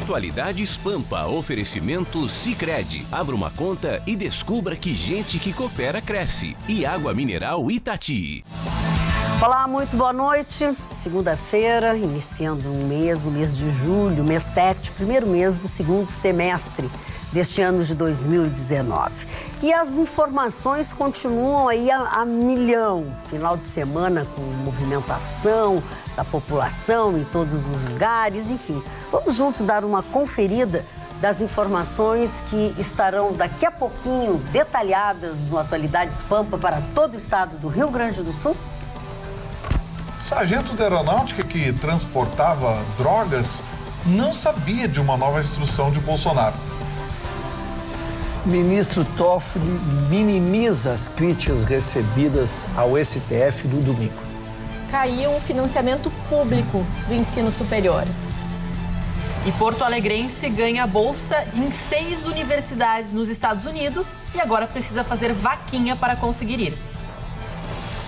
Atualidades Pampa, oferecimento Sicredi. Abra uma conta e descubra que gente que coopera cresce. E Água Mineral Itati. Olá, muito boa noite. Segunda-feira, iniciando o mês de julho, mês 7, primeiro mês do segundo semestre deste ano de 2019. E as informações continuam aí a milhão. Final de semana com movimentação da população em todos os lugares, enfim. Vamos juntos dar uma conferida das informações que estarão daqui a pouquinho detalhadas no Atualidades Pampa para todo o estado do Rio Grande do Sul. Sargento da Aeronáutica que transportava drogas não sabia de uma nova instrução de Bolsonaro. Ministro Toffoli minimiza as críticas recebidas ao STF no domingo. Caiu o financiamento público do ensino superior. E Porto Alegrense ganha bolsa em 6 universidades nos Estados Unidos e agora precisa fazer vaquinha para conseguir ir.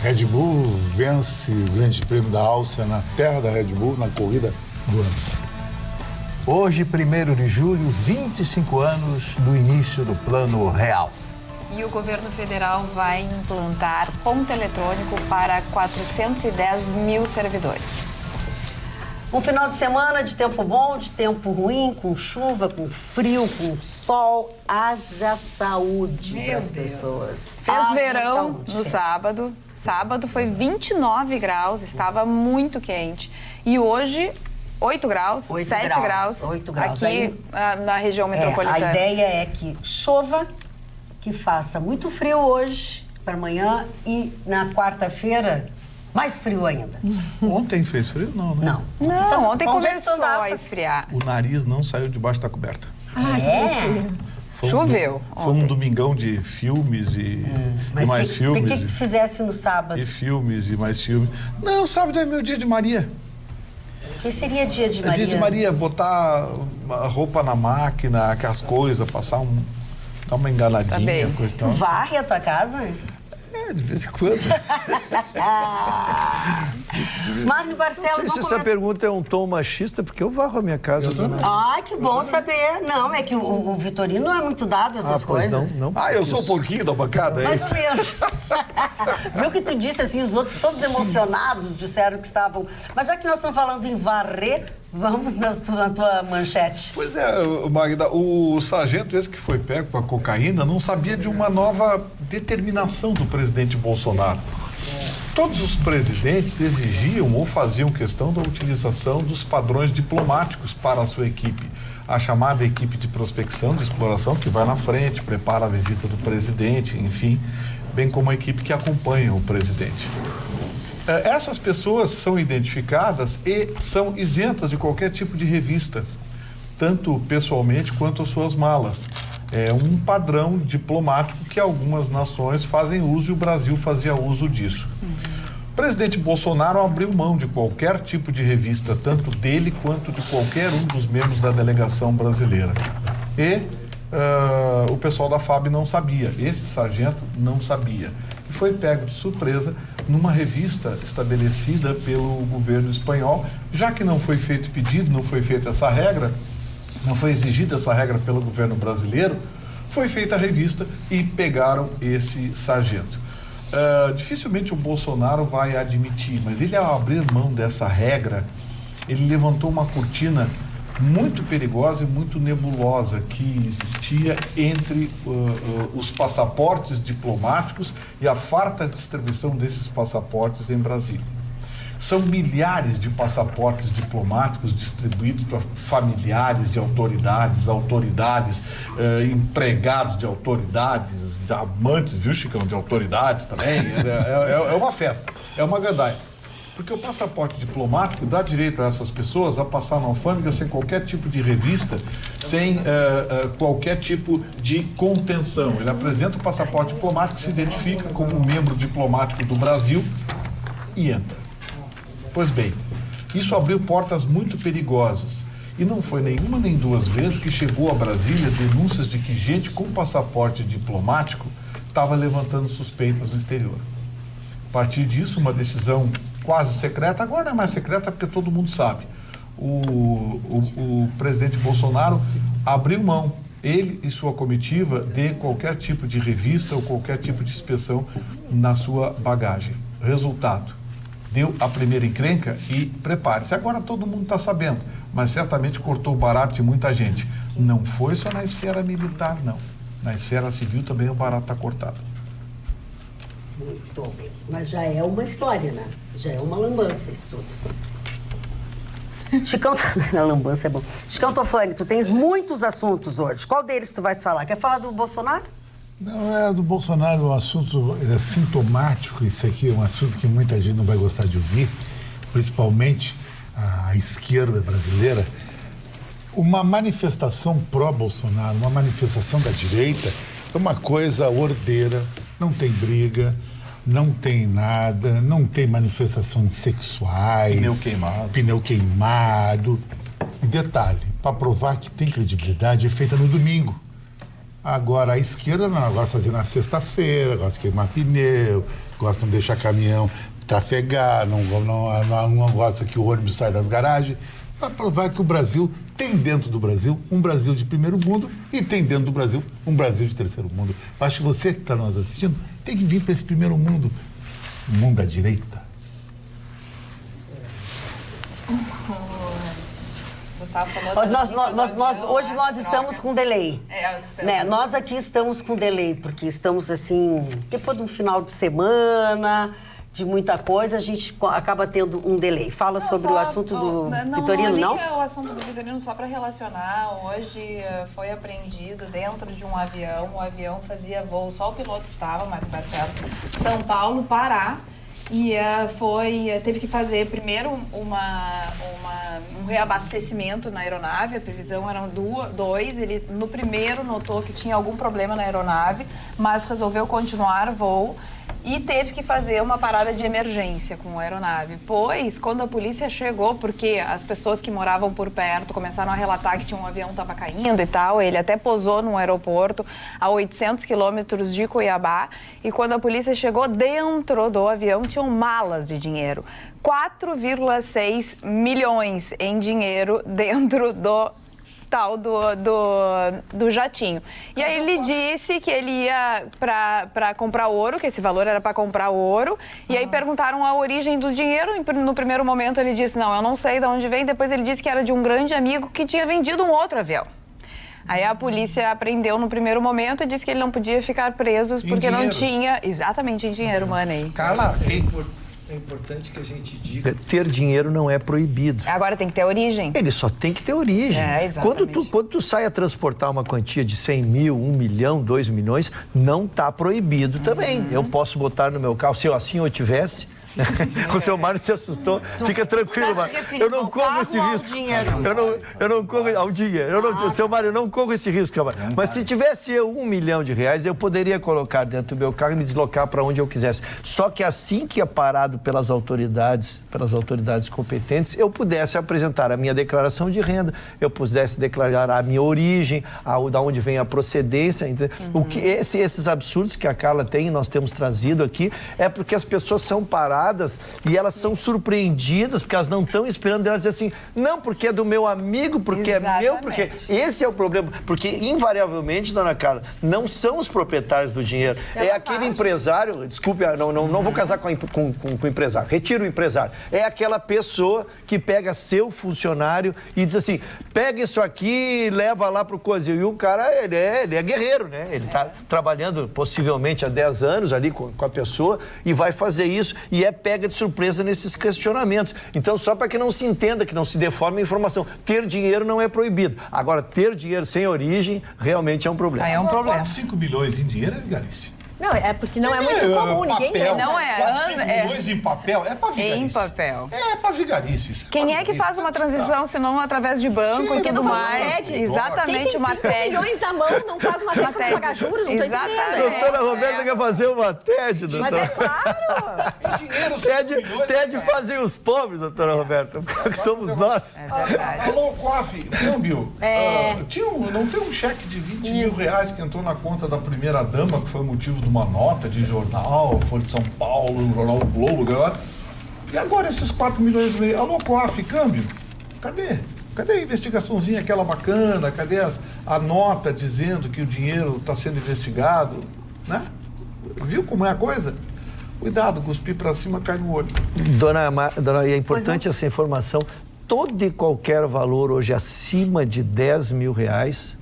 Red Bull vence o Grande Prêmio da Áustria na terra da Red Bull na corrida do ano. Hoje, 1º de julho, 25 anos do início do Plano Real. E o governo federal vai implantar ponto eletrônico para 410 mil servidores. Um final de semana de tempo bom, de tempo ruim, com chuva, com frio, com sol. Haja saúde para as pessoas. Fez verão no sábado. Sábado foi 29 graus, estava muito quente. E hoje, 8 graus, 7 graus, 8 graus. Aqui aí, na região metropolitana. A ideia é que chova, que faça muito frio hoje para amanhã e na quarta-feira, mais frio ainda. Ontem fez frio? Não, né? Não, ontem começou a esfriar. O nariz não saiu debaixo da coberta. Choveu. Foi um domingão de filmes e mais filmes. Mas o que tu fizesse no sábado? E filmes e mais filmes. Não, sábado é meu dia de Maria. O que seria dia de Maria? Dia de Maria, botar a roupa na máquina, aquelas coisas, dar uma enganadinha, coisa e tal. Varre a tua casa? De vez em quando. Mário Barcelos, não sei se essa pergunta é um tom machista, porque eu varro a minha casa também. Ai, que bom saber. Não, é que o Vitorino não é muito dado a essas coisas. Não. Eu sou o porquinho da bancada, é isso? Mais ou menos. Viu que tu disse assim, os outros todos emocionados disseram que estavam... Mas já que nós estamos falando em varrer, vamos na tua manchete. Pois é, Magda, o sargento esse que foi pego com a cocaína não sabia de uma nova determinação do presidente Bolsonaro. Todos os presidentes exigiam ou faziam questão da utilização dos padrões diplomáticos para a sua equipe. A chamada equipe de prospecção, de exploração, que vai na frente, prepara a visita do presidente, enfim, bem como a equipe que acompanha o presidente. Essas pessoas são identificadas e são isentas de qualquer tipo de revista, tanto pessoalmente quanto as suas malas. É um padrão diplomático que algumas nações fazem uso e o Brasil fazia uso disso. O presidente Bolsonaro abriu mão de qualquer tipo de revista, tanto dele quanto de qualquer um dos membros da delegação brasileira. E o pessoal da FAB não sabia, esse sargento não sabia. E foi pego de surpresa numa revista estabelecida pelo governo espanhol, já que não foi feito pedido, não foi feita essa regra, não foi exigida essa regra pelo governo brasileiro, foi feita a revista e pegaram esse sargento. Dificilmente o Bolsonaro vai admitir, mas ele, ao abrir mão dessa regra, ele levantou uma cortina muito perigosa e muito nebulosa que existia entre os passaportes diplomáticos e a farta distribuição desses passaportes em Brasília. São milhares de passaportes diplomáticos distribuídos para familiares de autoridades, empregados de autoridades, amantes, viu, Chicão, de autoridades também. É uma festa, é uma gandaia. Porque o passaporte diplomático dá direito a essas pessoas a passar na alfândega sem qualquer tipo de revista, sem qualquer tipo de contenção. Ele apresenta o passaporte diplomático, se identifica como membro diplomático do Brasil e entra. Pois bem, isso abriu portas muito perigosas. E não foi nenhuma nem duas vezes que chegou a Brasília denúncias de que gente com passaporte diplomático estava levantando suspeitas no exterior. A partir disso, uma decisão quase secreta, agora não é mais secreta porque todo mundo sabe. o presidente Bolsonaro abriu mão, ele e sua comitiva, de qualquer tipo de revista ou qualquer tipo de inspeção na sua bagagem. Resultado, deu a primeira encrenca e prepare-se. Agora todo mundo está sabendo, mas certamente cortou o barato de muita gente. Não foi só na esfera militar, não. Na esfera civil também o barato está cortado. Muito bem. Mas já é uma história, né? Já é uma lambança isso tudo. Chicão, a lambança é bom. Chicão Tofani, tu tens muitos assuntos hoje. Qual deles tu vais falar? Quer falar do Bolsonaro? Não, é do Bolsonaro um assunto sintomático. Isso aqui é um assunto que muita gente não vai gostar de ouvir, principalmente a esquerda brasileira. Uma manifestação pró-Bolsonaro, uma manifestação da direita, é uma coisa ordeira, não tem briga, não tem nada, não tem manifestações sexuais. Pneu queimado. E detalhe, para provar que tem credibilidade, é feita no domingo. Agora, a esquerda não gosta de fazer na sexta-feira, gosta de queimar pneu, gosta de deixar caminhão trafegar, não gosta que o ônibus saia das garagens, para provar que o Brasil tem dentro do Brasil um Brasil de primeiro mundo e tem dentro do Brasil um Brasil de terceiro mundo. Eu acho que você que está nos assistindo tem que vir para esse primeiro mundo, o mundo da direita. Gustavo falou hoje nós estamos com delay. Né? Nós aqui estamos com delay, porque estamos assim, depois de um final de semana, de muita coisa, a gente acaba tendo um delay. Fala sobre o assunto do Vitorino, não? Não, o assunto do Vitorino, só para relacionar, hoje foi apreendido dentro de um avião, o avião fazia voo, só o piloto estava, Marcos Barcelos, São Paulo, Pará, e teve que fazer primeiro um reabastecimento na aeronave, a previsão eram 2, ele no primeiro notou que tinha algum problema na aeronave, mas resolveu continuar o voo e teve que fazer uma parada de emergência com a aeronave. Pois, quando a polícia chegou, porque as pessoas que moravam por perto começaram a relatar que tinha um avião que estava caindo e tal, ele até pousou num aeroporto a 800 quilômetros de Cuiabá, e quando a polícia chegou dentro do avião, tinham malas de dinheiro. 4,6 milhões em dinheiro dentro do tal do jatinho. E aí ele disse que ele ia para comprar ouro, que esse valor era para comprar ouro, e aí perguntaram a origem do dinheiro, e no primeiro momento ele disse, não, eu não sei de onde vem, depois ele disse que era de um grande amigo que tinha vendido um outro avião. Aí a polícia apreendeu no primeiro momento e disse que ele não podia ficar preso porque não tinha... Exatamente, em dinheiro, money. Carla, é importante que a gente diga, ter dinheiro não é proibido. Agora tem que ter origem. Ele só tem que ter origem. Exatamente. Quando tu sai a transportar uma quantia de 100 mil, 1 milhão, 2 milhões, não está proibido também. Eu posso botar no meu carro, se eu assim eu tivesse... O seu Mário se assustou. Fica tranquilo, Mário. Eu não corro esse risco. Eu não corro ao dinheiro. Seu Mário, eu não corro esse risco, Mário. Mas se tivesse eu R$1 milhão, eu poderia colocar dentro do meu carro e me deslocar para onde eu quisesse. Só que assim que é parado pelas autoridades competentes, eu pudesse apresentar a minha declaração de renda, eu pudesse declarar a minha origem, da onde vem a procedência. O que esses absurdos que a Carla tem, nós temos trazido aqui, é porque as pessoas são paradas e elas são surpreendidas porque elas não estão esperando, elas dizem assim, não, porque é do meu amigo, porque é meu, porque esse é o problema, porque invariavelmente, dona Carla, não são os proprietários do dinheiro, é aquele empresário, desculpe, não vou casar com o empresário, retiro o empresário, é aquela pessoa que pega seu funcionário e diz assim, pega isso aqui e leva lá pro cozinho, e o cara, ele é guerreiro, né, ele está trabalhando possivelmente há 10 anos ali com a pessoa e vai fazer isso, e pega de surpresa nesses questionamentos. Então, só para que não se entenda, que não se deforme a informação, ter dinheiro não é proibido. Agora, ter dinheiro sem origem realmente é um problema. É um problema. 5 milhões em dinheiro é vigarice. Não, é porque não é muito comum, ninguém papel, não é. 5 milhões em papel, é pra vigarice. Em papel. É pra vigarice. Quem é que faz uma transição, se não através de banco e tudo mais? Exatamente, uma TED. Tem 5 milhões na mão, não faz uma TED pra pagar juros, não tô entendendo. Doutora Roberta quer fazer uma TED, doutora. Mas é claro. TED fazem os pobres, doutora Roberta, que somos nós. É verdade. Alô, COAF, câmbio. Não tem um cheque de 20 mil reais que entrou na conta da primeira-dama, que foi motivo de uma nota de jornal, Folha de São Paulo, Jornal o Globo, agora. E agora esses 4 milhões e meio? Alô, COAF, câmbio? Cadê? Cadê a investigaçãozinha, aquela bacana? Cadê a nota dizendo que o dinheiro está sendo investigado? Né? Viu como é a coisa? Cuidado, cuspir para cima, cai no olho. Dona, é importante essa informação. Todo e qualquer valor hoje acima de 10 mil reais,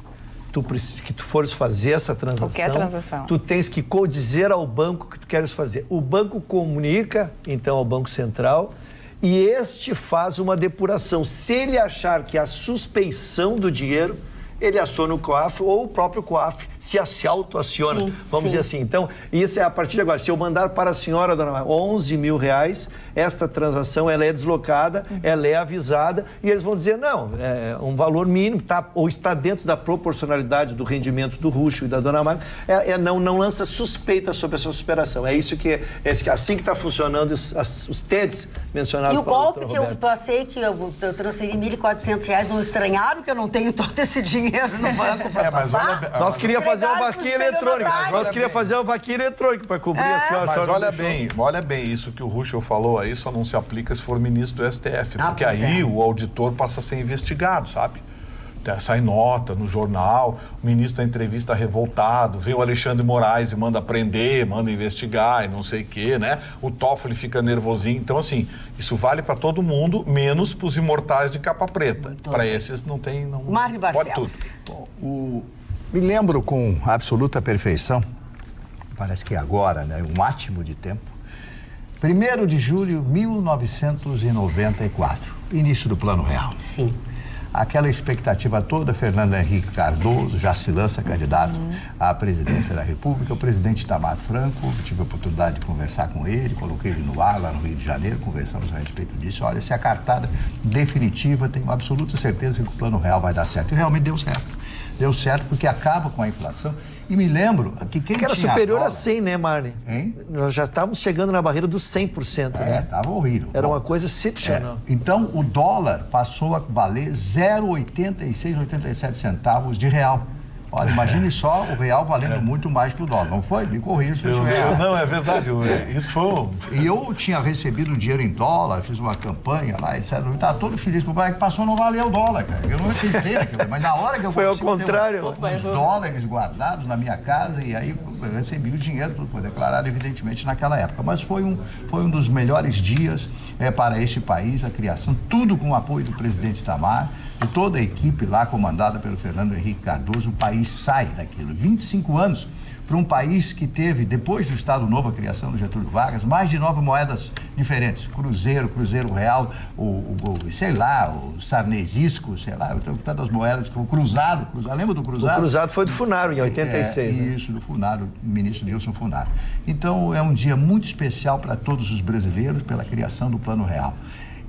que tu fores fazer essa transação, qualquer transação, tu tens que dizer ao banco que tu queres fazer. O banco comunica, então, ao Banco Central, e este faz uma depuração. Se ele achar que há suspeição do dinheiro, ele aciona o COAF ou o próprio COAF se auto-aciona, vamos dizer assim. Então, isso é a partir de agora. Se eu mandar para a senhora, dona Maria, 11 mil reais, esta transação ela é deslocada, ela é avisada e eles vão dizer, não, é um valor mínimo, ou está dentro da proporcionalidade do rendimento do Ruxo e da dona Maria, não lança suspeita sobre essa operação. É isso que assim que está funcionando os TEDs mencionados. E o golpe que eu passei, que eu transferi R$1.400, não estranharam que eu não tenho todo esse dinheiro no banco para passar? Nós queríamos fazer uma vaquinha eletrônica. Nós queríamos fazer uma vaquinha eletrônica para cobrir a senhora. Mas olha bem, isso que o Ruschel falou aí só não se aplica se for ministro do STF, porque aí o auditor passa a ser investigado, sabe? Sai nota no jornal, o ministro da entrevista revoltado, vem o Alexandre Moraes e manda prender, manda investigar e não sei o quê, né? O Toffoli fica nervosinho. Então, assim, isso vale para todo mundo, menos para os imortais de capa preta. Para esses não tem... Mário Barcelos. Bom, me lembro com absoluta perfeição, parece que agora, né? Um átimo de tempo. 1º de julho de 1994, início do Plano Real. Sim. Aquela expectativa toda, Fernando Henrique Cardoso já se lança candidato à presidência da República, o presidente Itamar Franco, tive a oportunidade de conversar com ele, coloquei ele no ar lá no Rio de Janeiro, conversamos a respeito disso. Olha, se a cartada definitiva, tenho absoluta certeza que o Plano Real vai dar certo. E realmente deu certo. Deu certo porque acaba com a inflação. E me lembro que quem era tinha superior dólar, a 100, né, Marne? Hein? Nós já estávamos chegando na barreira dos 100%, né? Estava horrível. Era uma coisa excepcional. Então, o dólar passou a valer 0,86, 87 centavos de real. Olha, imagine só o real valendo muito mais que o dólar, não foi? Me corrija se eu estiver errado. Não, é verdade, isso foi... E eu tinha recebido dinheiro em dólar, fiz uma campanha lá, etc. Eu estava todo feliz, porque o que passou não valeu o dólar, cara. Eu não aceitei aquilo, mas na hora que eu foi ao contrário. Os dólares guardados na minha casa, e aí eu recebi o dinheiro, tudo foi declarado, evidentemente, naquela época. Mas foi um dos melhores dias para este país, a criação, tudo com o apoio do presidente Itamar, de toda a equipe lá, comandada pelo Fernando Henrique Cardoso. O país sai daquilo. 25 anos para um país que teve, depois do Estado Novo, a criação do Getúlio Vargas, mais de 9 moedas diferentes. Cruzeiro real, sei lá, o sarnesisco, sei lá, eu tenho tantas moedas, o cruzado, lembra do cruzado? O cruzado foi do Funaro, em 86. Isso, do Funaro, ministro Nilson Funaro. Então, é um dia muito especial para todos os brasileiros pela criação do Plano Real.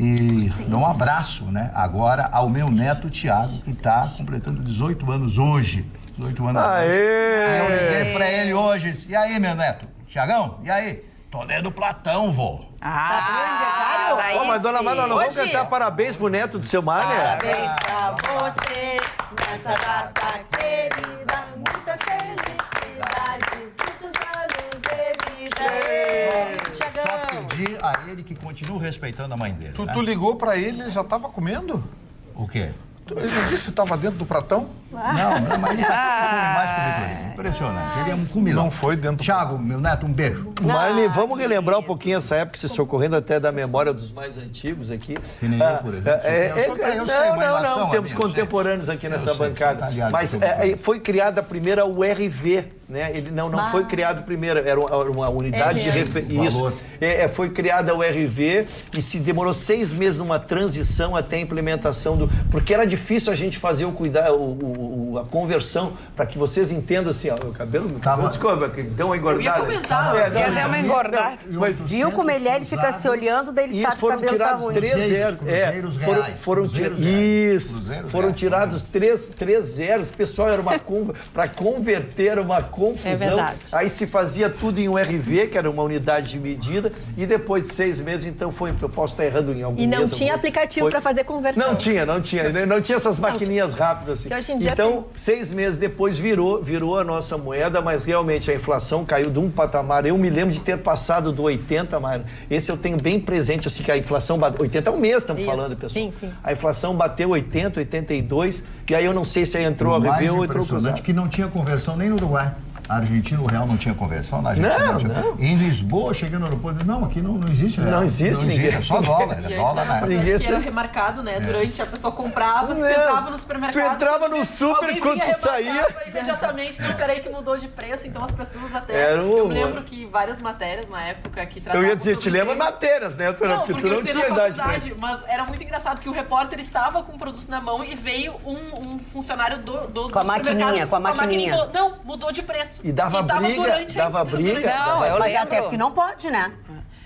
E dou um abraço, né, agora ao meu neto Tiago, que está completando 18 anos hoje. 18 anos. Aê! Eu liguei pra ele hoje. E aí, meu neto? Tiagão, e aí? Tô lendo Platão, vô. Tá pro aniversário? Mas, dona Mara, nós vamos cantar parabéns pro neto do seu Mário. Parabéns pra você, nessa data querida, muitas felicidades, muitos anos de vida. Só pedir a ele que continue respeitando a mãe dele. Tu ligou pra ele, ele já tava comendo? O quê? Ele não disse que estava dentro do pratão? Não, mas ele tá mais comigo. Impressionante. Ele é um comilão. Não foi dentro do Thiago, meu neto, um beijo. Marlene, vamos relembrar um pouquinho essa época, se socorrendo até da memória dos mais antigos aqui. Que nem eu, por exemplo. Não, temos contemporâneos aqui nessa bancada. Mas foi criada a primeira URV, né? Ele não foi criado primeiro, era uma unidade de referência. Foi criada a URV e se demorou 6 meses numa transição até a implementação do... Porque era difícil a gente fazer a conversão, para que vocês entendam assim, ó, o cabelo desculpa, que deu uma engordada. Eu ia comentar. Deu uma engordada. Mas viu como ele fica se olhando, daí ele sabe que o cabelo tá ruim. Foram tirados 3 zeros. Pessoal, era uma para converter uma confusão. É verdade. Aí se fazia tudo em URV, que era uma unidade de medida, e depois de 6 meses, então foi, eu posso estar errando em algum E não mês, tinha aplicativo para fazer conversão. Não tinha essas maquininhas rápidas assim. Que hoje em dia então, 6 meses depois virou a nossa moeda, mas realmente a inflação caiu de um patamar. Eu me lembro de ter passado do 80, mas esse eu tenho bem presente, assim, que a inflação bateu. 80 é um mês, estamos falando, pessoal. Sim. A inflação bateu 80, 82, e aí eu não sei se aí entrou a RV ou entrou cruzado. Que não tinha conversão nem no Uruguai. A Argentina, o real não tinha conversão, na Argentina não tinha. Em Lisboa, chegando no aeroporto, não, aqui não existe real. Não existe, é só dólar. É dólar, né? Ninguém era remarcado, né? Durante a pessoa comprava, você entrava no supermercado. Tu entrava no super quando tu saía. Imediatamente, não, peraí que mudou de preço, então as pessoas até... Eu lembro que várias matérias na época que tratavam... Eu ia dizer, te lembra matérias, né? Porque tu não tinha idade pra isso. Mas era muito engraçado que o repórter estava com o produto na mão e veio um funcionário do com a maquininha, com a maquininha. E falou, não, mudou de preço. E dava briga. Não, eu Mas lembro. até porque não pode, né?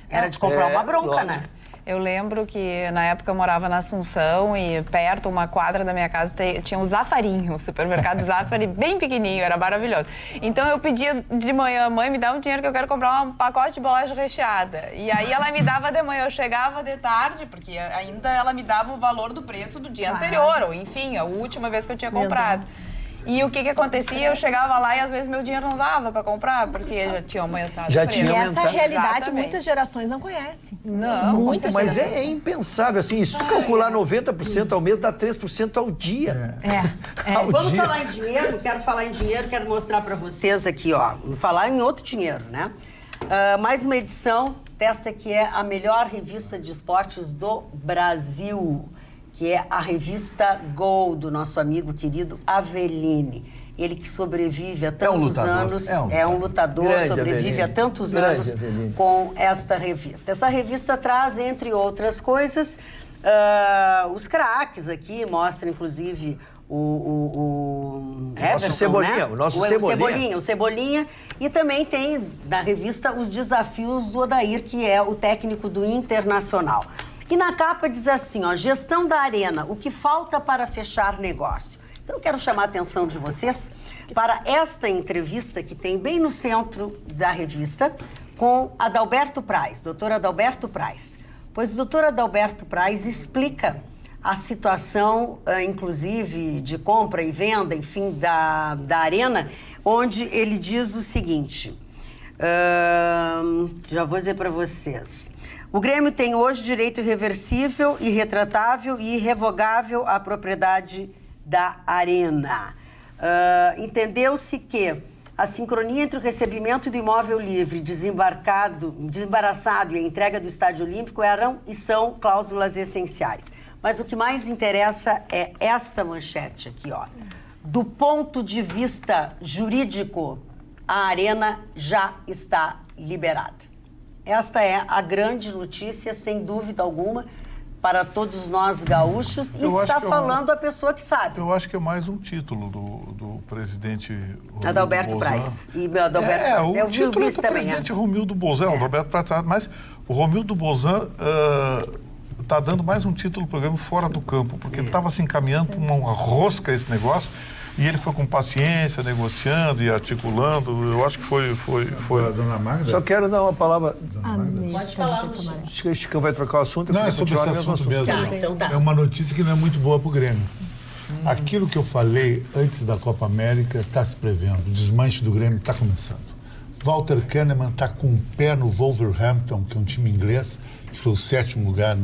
Era de comprar uma bronca, lógico. né? Eu lembro que na época eu morava na Assunção e perto, uma quadra da minha casa, tinha um Zafarinho, o supermercado Zafari, bem pequenininho, era maravilhoso. Então eu pedia de manhã, mãe, me dá um dinheiro que eu quero comprar um pacote de bolacha recheada. E aí ela me dava de manhã, eu chegava de tarde, porque ainda ela me dava o valor do preço do dia anterior, ou enfim, a última vez que eu tinha comprado. E o que acontecia? Eu chegava lá e às vezes meu dinheiro não dava para comprar, porque já tinha aumentado o preço. E essa realidade muitas gerações não conhecem. Não, muitas mas gerações. é impensável, assim, se tu calcular 90% ao mês, dá 3% ao dia. Vamos falar em dinheiro, quero mostrar para vocês aqui, ó, falar em outro dinheiro, né? Mais uma edição dessa que é a melhor revista de esportes do Brasil, que é a revista Gol, do nosso amigo querido Aveline. Ele que sobrevive há tantos anos, é um lutador, Grande sobrevive Aveline. há tantos Grande anos Aveline. com esta revista. Essa revista traz, entre outras coisas, os craques aqui, mostra inclusive o Everton, Cebolinha, né? o nosso Cebolinha. O Cebolinha. E também tem na revista os desafios do Odair, que é o técnico do Internacional. E na capa diz assim, ó, gestão da Arena, o que falta para fechar negócio. Então eu quero chamar a atenção de vocês para esta entrevista que tem bem no centro da revista com Adalberto Praz, doutor Adalberto Praz. Pois o doutor Adalberto Praz explica a situação, inclusive, de compra e venda, enfim, da Arena, onde ele diz o seguinte, já vou dizer para vocês. O Grêmio tem hoje direito irreversível, irretratável e irrevogável à propriedade da Arena. Entendeu-se que a sincronia entre o recebimento do imóvel livre, desembaraçado e a entrega do Estádio Olímpico eram e são cláusulas essenciais. Mas o que mais interessa é esta manchete aqui, ó. Do ponto de vista jurídico, a Arena já está liberada. Esta é a grande notícia, sem dúvida alguma, para todos nós gaúchos. E está falando a pessoa que sabe. Eu acho que é mais um título do presidente Adalberto Praz. O título é do presidente Romildo Bolzan, o Adalberto Praz. Mas o Romildo Bolzan está dando mais um título do programa fora do campo, porque estava se encaminhando para uma rosca esse negócio. E ele foi com paciência, negociando e articulando. Eu acho que foi... A dona Magda? Só quero dar uma palavra... Pode falar, Acho que o Chicão vai trocar o assunto. Não, é sobre esse assunto mesmo. Então tá. É uma notícia que não é muito boa para o Grêmio. Aquilo que eu falei antes da Copa América está se prevendo. O desmanche do Grêmio está começando. Walter Kahneman está com um pé no Wolverhampton, que é um time inglês, que foi o 7º lugar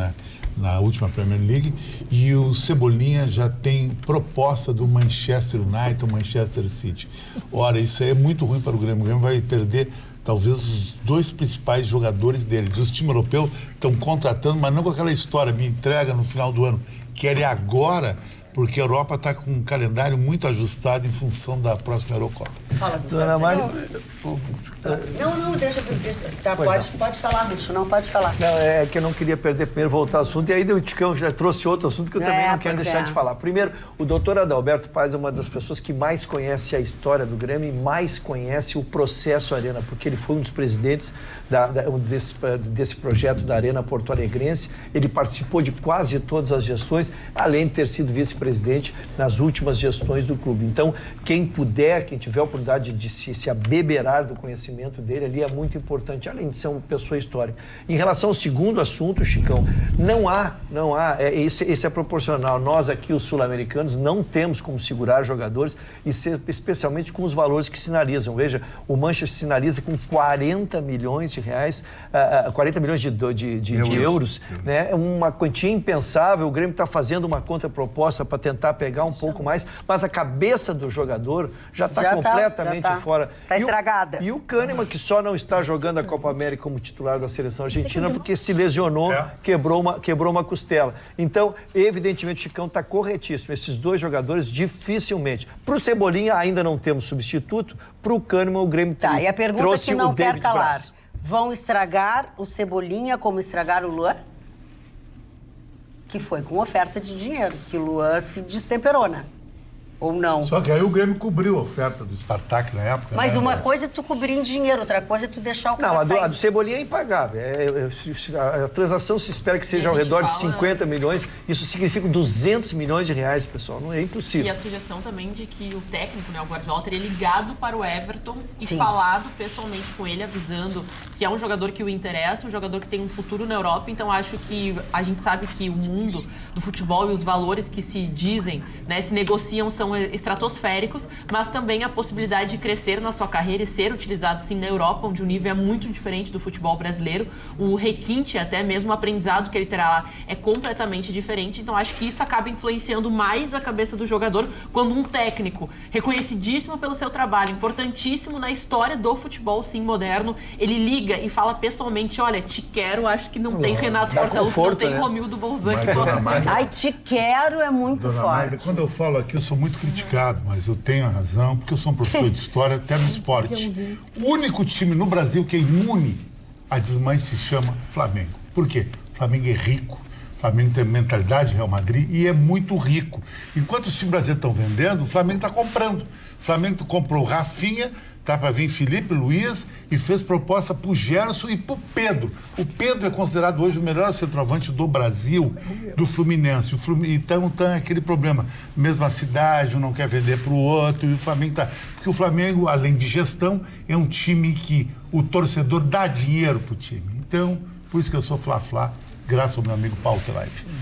na última Premier League, e o Cebolinha já tem proposta do Manchester United, o Manchester City. Ora, isso aí é muito ruim para o Grêmio. O Grêmio vai perder talvez os 2 principais jogadores deles. Os times europeus estão contratando, mas não com aquela história, me entrega no final do ano. Querem agora, porque a Europa está com um calendário muito ajustado em função da próxima Eurocopa. Fala, Dona Mari... Não, deixa. Tá, pode falar, Ruth, não pode falar. Não, é que eu não queria perder primeiro, voltar ao assunto, e aí o Ticão já trouxe outro assunto que eu também não quero deixar de falar. Primeiro, o doutor Adalberto Paz é uma das pessoas que mais conhece a história do Grêmio e mais conhece o processo Arena, porque ele foi um dos presidentes desse projeto da Arena Porto Alegrense, ele participou de quase todas as gestões, além de ter sido vice-presidente presidente nas últimas gestões do clube. Então, quem puder, quem tiver a oportunidade de se abeberar do conhecimento dele ali é muito importante, além de ser uma pessoa histórica. Em relação ao segundo assunto, Chicão, não há, esse é proporcional. Nós aqui, os sul-americanos, não temos como segurar jogadores, e especialmente com os valores que sinalizam. Veja, o Manchester sinaliza com 40 milhões de reais, 40 milhões de euros, né? É uma quantia impensável. O Grêmio está fazendo uma contraproposta para tentar pegar um pouco mais, mas a cabeça do jogador já está completamente fora. Está estragada. E o Kahneman, que só não está jogando a Copa América como titular da seleção argentina porque se lesionou, quebrou uma costela. Então, evidentemente, o Chicão está corretíssimo. Esses dois jogadores, dificilmente. Para o Cebolinha, ainda não temos substituto. Para o Kahneman, o Grêmio e a pergunta que não quer calar. Vão estragar o Cebolinha como estragaram o Luan? Que foi com oferta de dinheiro, que o Luan se destemperou, né? Ou não? Só que aí o Grêmio cobriu a oferta do Spartak na época. Mas uma coisa é tu cobrir em dinheiro, outra coisa é tu deixar o cara sair. Não, a do Cebolinha é impagável. A transação se espera que seja ao redor de 50 milhões. Isso significa 200 milhões de reais, pessoal. Não é impossível. E a sugestão também de que o técnico, né, o Guardiola, teria ligado para o Everton e falado pessoalmente com ele, avisando que é um jogador que o interessa, um jogador que tem um futuro na Europa. Então, acho que a gente sabe que o mundo do futebol e os valores que se dizem, né, se negociam, são estratosféricos, mas também a possibilidade de crescer na sua carreira e ser utilizado sim na Europa, onde o nível é muito diferente do futebol brasileiro. O requinte, até mesmo o aprendizado que ele terá lá, é completamente diferente. Então acho que isso acaba influenciando mais a cabeça do jogador quando um técnico reconhecidíssimo pelo seu trabalho, importantíssimo na história do futebol sim moderno, ele liga e fala pessoalmente: olha, te quero. Acho que não tem Renato Portaluppi, não tem Romildo Bolzan que possa fazer. Ai, te quero é muito forte. Magda, quando eu falo aqui, eu sou muito criticado, mas eu tenho a razão, porque eu sou um professor de história, até no esporte. O único time no Brasil que é imune a desmanche se chama Flamengo. Por quê? O Flamengo é rico. O Flamengo tem mentalidade Real Madrid e é muito rico. Enquanto os times brasileiros estão vendendo, o Flamengo está comprando. O Flamengo comprou o Rafinha, tá para vir Felipe Luiz e fez proposta para o Gerson e para o Pedro. O Pedro é considerado hoje o melhor centroavante do Brasil, do Fluminense. Então tem aquele problema. Mesma cidade, um não quer vender para o outro e o Flamengo tá. Porque o Flamengo, além de gestão, é um time que o torcedor dá dinheiro para o time. Então, por isso que eu sou Fla-Fla, graças ao meu amigo Paulo Telaide.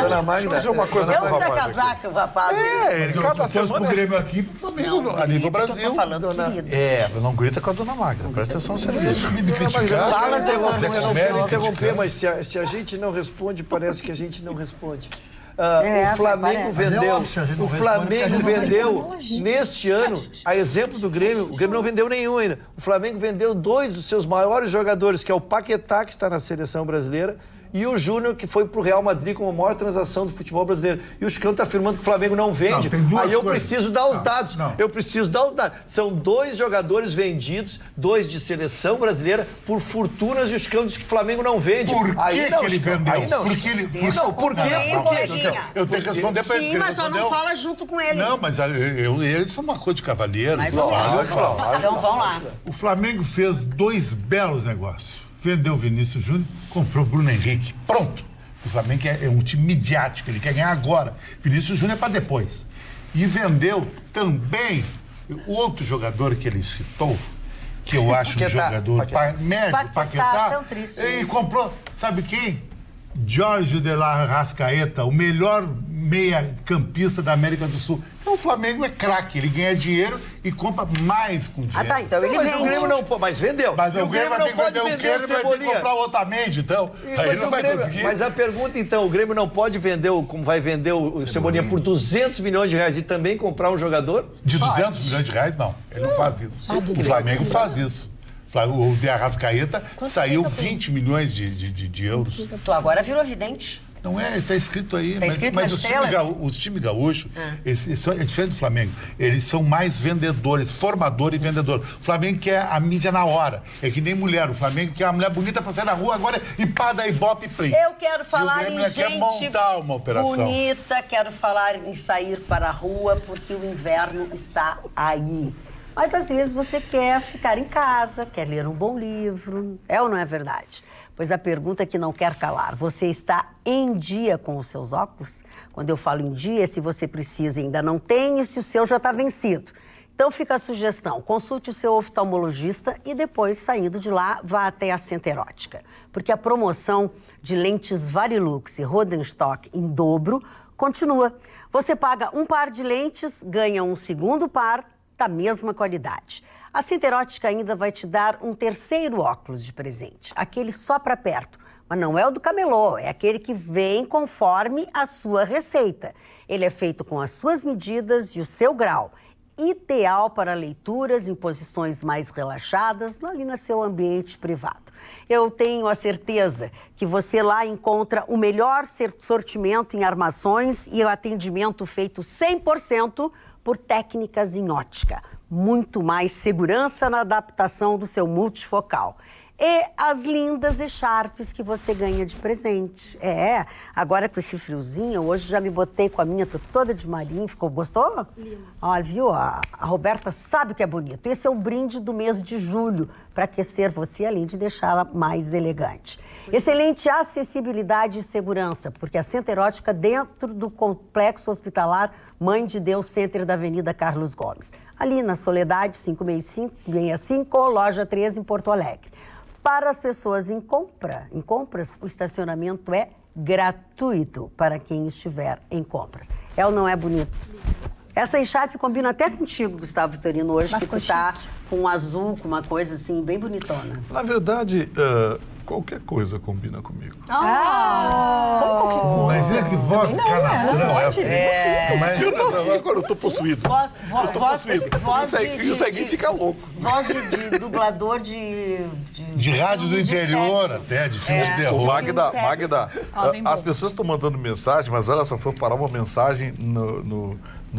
Dona Magda, deixa eu dizer uma coisa pro rapaz. Casaca, o rapaz. Ele cada semana. O Grêmio aqui pro Flamengo, a nível Brasil. Eu tô falando, querido. Não grita com a Dona Magda. Presta atenção no serviço. Me criticar. Fala, não interromper, mas se a gente não responde, parece que a gente não responde. O Flamengo vendeu. O Flamengo vendeu neste ano, a exemplo do Grêmio, o Grêmio não vendeu nenhum ainda. O Flamengo vendeu 2 dos seus maiores jogadores, que é o Paquetá, que está na seleção brasileira, e o Júnior, que foi pro Real Madrid como a maior transação do futebol brasileiro. E o Chicão está afirmando que o Flamengo não vende. Aí eu preciso dar os dados. Eu preciso dar os dados. São 2 jogadores vendidos, 2 de seleção brasileira, por fortunas, e o Chicão diz que o Flamengo não vende. Por que ele vendeu? Aí não. Porque ele... Por quê? Eu tenho que responder para ele. Sim, mas só não fala junto com ele. Não, mas eles são uma coisa de cavalheiro. Então vamos lá. O Flamengo fez 2 belos negócios. Vendeu o Vinícius Júnior, comprou o Bruno Henrique. Pronto. O Flamengo é um time midiático, ele quer ganhar agora. Vinícius Júnior é para depois. E vendeu também outro jogador que ele citou, que eu acho um jogador médio, Paquetá. E comprou, sabe quem? Jorge de la Arrascaeta, o melhor meia-campista da América do Sul. Então o Flamengo é craque, ele ganha dinheiro e compra mais com dinheiro. Então ele vende. O Grêmio não pode, mas vendeu. Mas o Grêmio não pode vender o Cebolinha. Vai ter que comprar o Otamendi, então. Aí ele não vai conseguir. Mas a pergunta, então, o Grêmio não pode vender, como vai vender o Cebolinha por 200 milhões de reais e também comprar um jogador? De 200 milhões de reais, não. Ele não faz isso. O Flamengo faz isso. O de Arrascaeta saiu 20 milhões de euros. Tu agora virou evidente. Não é, está escrito aí. Mas os times gaúchos, é diferente do Flamengo. Eles são mais vendedores, formador e vendedor. O Flamengo quer a mídia na hora. É que nem mulher. O Flamengo quer a mulher bonita para sair na rua agora e pá, dá ibope e print. Eu quero falar em gente quer montar uma operação bonita, quero falar em sair para a rua, porque o inverno está aí. Mas às vezes você quer ficar em casa, quer ler um bom livro. É ou não é verdade? Pois a pergunta que não quer calar, você está em dia com os seus óculos? Quando eu falo em dia, é se você precisa e ainda não tem e se o seu já está vencido. Então fica a sugestão, consulte o seu oftalmologista e depois, saindo de lá, vá até a Center Ótica. Porque a promoção de lentes Varilux e Rodenstock em dobro continua. Você paga um par de lentes, ganha um segundo par da mesma qualidade. A Center Ótica ainda vai te dar um terceiro óculos de presente, aquele só para perto. Mas não é o do camelô, é aquele que vem conforme a sua receita. Ele é feito com as suas medidas e o seu grau. Ideal para leituras em posições mais relaxadas, ali no seu ambiente privado. Eu tenho a certeza que você lá encontra o melhor sortimento em armações e o atendimento feito 100% por técnicas em ótica. Muito mais segurança na adaptação do seu multifocal. E as lindas echarpes que você ganha de presente. Agora com esse friozinho, hoje já me botei com a minha, tô toda de marinho, gostou? Olha, viu? A Roberta sabe que é bonito. Esse é o brinde do mês de julho, para aquecer você, além de deixá-la mais elegante. Excelente acessibilidade e segurança, porque a Center Ótica dentro do Complexo Hospitalar Mãe de Deus Center da Avenida Carlos Gomes. Ali na Soledade 565, loja 13 em Porto Alegre. Para as pessoas em compras, o estacionamento é gratuito para quem estiver em compras. É ou não é bonito? Essa echarpe combina até contigo, Gustavo Vitorino, hoje, que tu tá com um azul, com uma coisa assim, bem bonitona. Na verdade, qualquer coisa combina comigo. Como qualquer coisa? Imagina que voz de canastrão essa. Agora eu tô possuído. Eu tô possuído. Isso aqui fica louco. Voz de dublador de rádio do interior até, de filme de terror. Magda, as pessoas estão mandando mensagem, mas olha só, foi parar uma mensagem no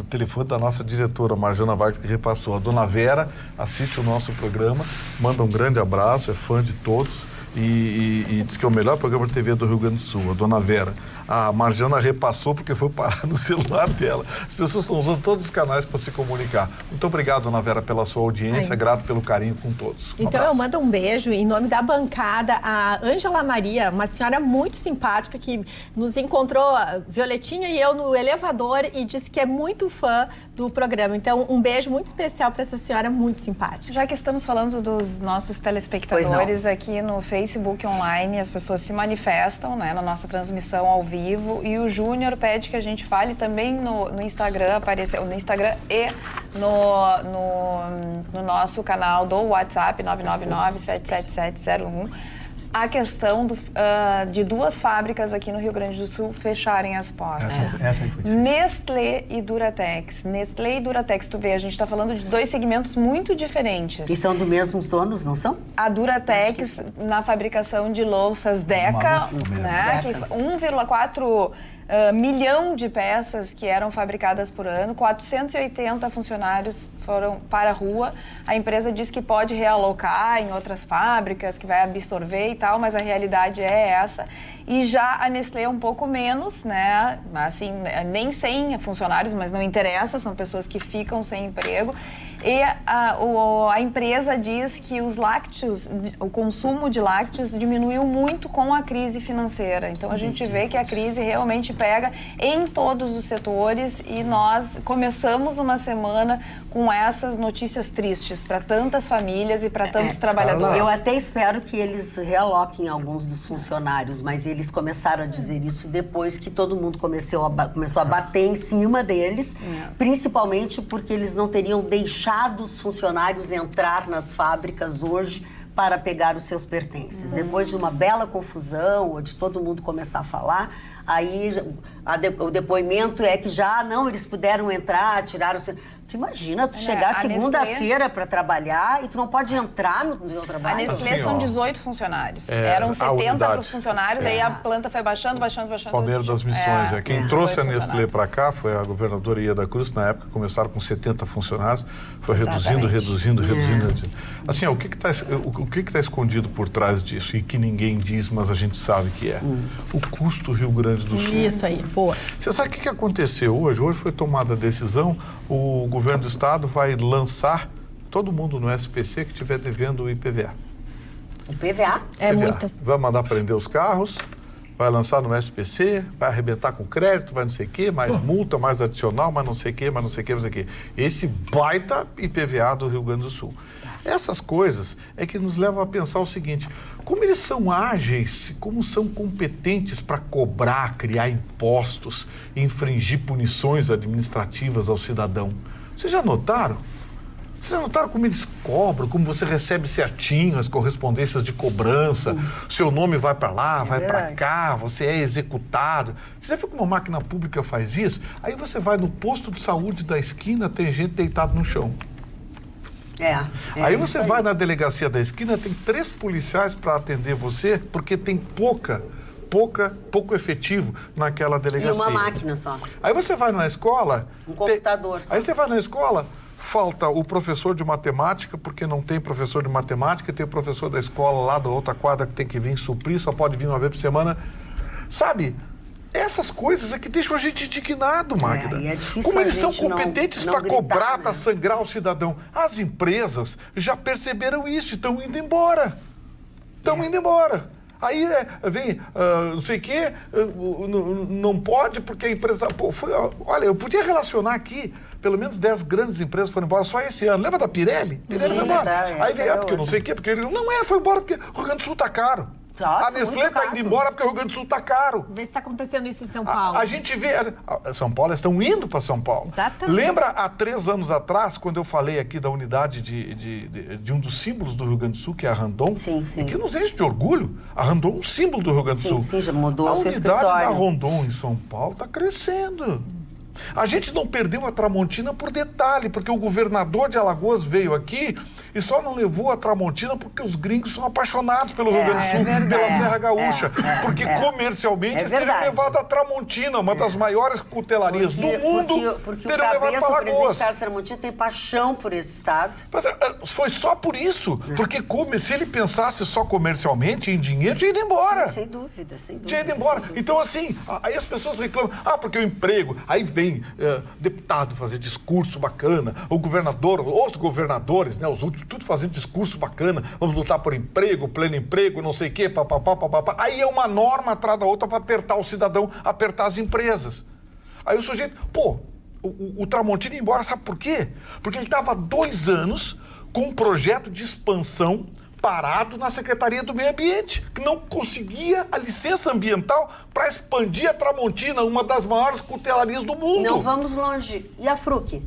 telefone da nossa diretora, Marjana Vargas, que repassou. A dona Vera assiste o nosso programa, manda um grande abraço, é fã de todos. E diz que é o melhor programa de TV do Rio Grande do Sul, a dona Vera. A Marjana repassou porque foi parar no celular dela. As pessoas estão usando todos os canais para se comunicar. Muito obrigado, dona Vera, pela sua audiência, grato pelo carinho com todos. Então eu mando um beijo em nome da bancada, a Ângela Maria, uma senhora muito simpática que nos encontrou, Violetinha e eu, no elevador e disse que é muito fã do programa. Então um beijo muito especial para essa senhora muito simpática. Já que estamos falando dos nossos telespectadores aqui no Facebook online, as pessoas se manifestam, né, na nossa transmissão ao vivo, e o Júnior pede que a gente fale também no Instagram, apareceu no Instagram e no nosso canal do WhatsApp 999-77701, a questão de duas fábricas aqui no Rio Grande do Sul fecharem as portas. Essa aí foi difícil. Nestlé e Duratex. Nestlé e Duratex, tu vê, a gente está falando de dois segmentos muito diferentes. E são dos mesmos donos, não são? A Duratex na fabricação de louças Deca, né, 1,4 milhão de peças que eram fabricadas por ano, 480 funcionários foram para a rua. A empresa diz que pode realocar em outras fábricas, que vai absorver e tal, mas a realidade é essa. E já a Nestlé é um pouco menos, né? Assim, nem 100 funcionários, mas não interessa, são pessoas que ficam sem emprego. E a empresa diz que os lácteos, o consumo de lácteos diminuiu muito com a crise financeira. Então a gente vê que a crise realmente pega em todos os setores e nós começamos uma semana com essas notícias tristes para tantas famílias e para tantos trabalhadores. Eu até espero que eles realoquem alguns dos funcionários, mas eles começaram a dizer isso depois que todo mundo começou a bater em cima deles, principalmente porque eles não teriam deixado os funcionários entrar nas fábricas hoje para pegar os seus pertences. Depois de uma bela confusão, ou de todo mundo começar a falar, aí o depoimento é que já não, eles puderam entrar, tiraram... Tu imagina, tu chegar segunda-feira para trabalhar e tu não pode entrar no teu trabalho. A Nestlé assim, são 18 funcionários. Eram 70 para os funcionários, aí a planta foi baixando. Palmeiras das Missões. Quem trouxe a Nestlé para cá foi a governadora Ieda Cruz, na época começaram com 70 funcionários, foi reduzindo. Assim, o que está escondido por trás disso e que ninguém diz, mas a gente sabe que é? O custo Rio Grande do Sul. Isso aí, boa. Você sabe o que aconteceu hoje? Hoje foi tomada a decisão, o governo do estado vai lançar todo mundo no SPC que estiver devendo o IPVA. O PVA? É PVA. muitas. Vai mandar prender os carros, vai lançar no SPC, vai arrebentar com crédito, vai não sei o quê, mais multa, mais adicional, mais não sei o quê, mais não sei o quê, mais não sei o quê. Esse baita IPVA do Rio Grande do Sul. Essas coisas é que nos levam a pensar o seguinte: como eles são ágeis, como são competentes para cobrar, criar impostos, infringir punições administrativas ao cidadão. Vocês já notaram? Vocês já notaram como eles cobram, como você recebe certinho as correspondências de cobrança, seu nome vai para lá, vai para cá, você é executado. Você já viu como uma máquina pública faz isso? Aí você vai no posto de saúde da esquina, tem gente deitada no chão. Aí você vai na delegacia da esquina, tem 3 policiais para atender você, porque tem pouco efetivo naquela delegacia. E uma máquina só. Aí você vai na escola... Um computador só. Aí você vai na escola, falta o professor de matemática, porque não tem professor de matemática, tem o professor da escola lá da outra quadra que tem que vir suprir, só pode vir uma vez por semana. Sabe... Essas coisas é que deixam a gente indignado, Magda. É difícil. Como eles são competentes para cobrar, para sangrar o cidadão. As empresas já perceberam isso e estão indo embora. Estão indo embora. Aí vem, não sei o quê, não pode porque a empresa... Pô, olha, eu podia relacionar aqui, pelo menos 10 grandes empresas foram embora só esse ano. Lembra da Pirelli? Pirelli foi embora. Aí vem, porque eu não sei o quê, porque ele... Não foi embora porque o Rio Grande do Sul está caro. Claro, a Nestlé está indo embora porque o Rio Grande do Sul está caro. Vê se está acontecendo isso em São Paulo. A gente vê... São Paulo, eles estão indo para São Paulo. Exatamente. Lembra há 3 anos atrás, quando eu falei aqui da unidade de um dos símbolos do Rio Grande do Sul, que é a Randon? Sim. E que nos enche de orgulho. A Randon é um símbolo do Rio Grande do Sul. Sim, já mudou o seu escritório. A unidade da escritório. Randon em São Paulo está crescendo. A gente não perdeu a Tramontina por detalhe, porque o governador de Alagoas veio aqui e só não levou a Tramontina porque os gringos são apaixonados pelo Rio Grande do Sul, pela Serra Gaúcha. Porque comercialmente eles teriam levado a Tramontina, uma das maiores cutelarias do mundo, porque teriam levado para o presidente Alagoas. Carlos Tramontina tem paixão por esse estado. Foi só por isso, porque se ele pensasse só comercialmente, em dinheiro, tinha ido embora. Sim, sem dúvida. Tinha ido embora. Então, assim, aí as pessoas reclamam, porque o emprego, aí vem deputado fazer discurso bacana, o governador, os governadores, né, os últimos, tudo fazendo discurso bacana, vamos lutar por emprego, pleno emprego, não sei o quê, papapá. Aí é uma norma atrás da outra para apertar o cidadão, apertar as empresas. Aí o sujeito, o Tramontina ia embora, sabe por quê? Porque ele estava 2 anos com um projeto de expansão parado na Secretaria do Meio Ambiente, que não conseguia a licença ambiental para expandir a Tramontina, uma das maiores cutelarias do mundo. Não vamos longe. E a Fruc?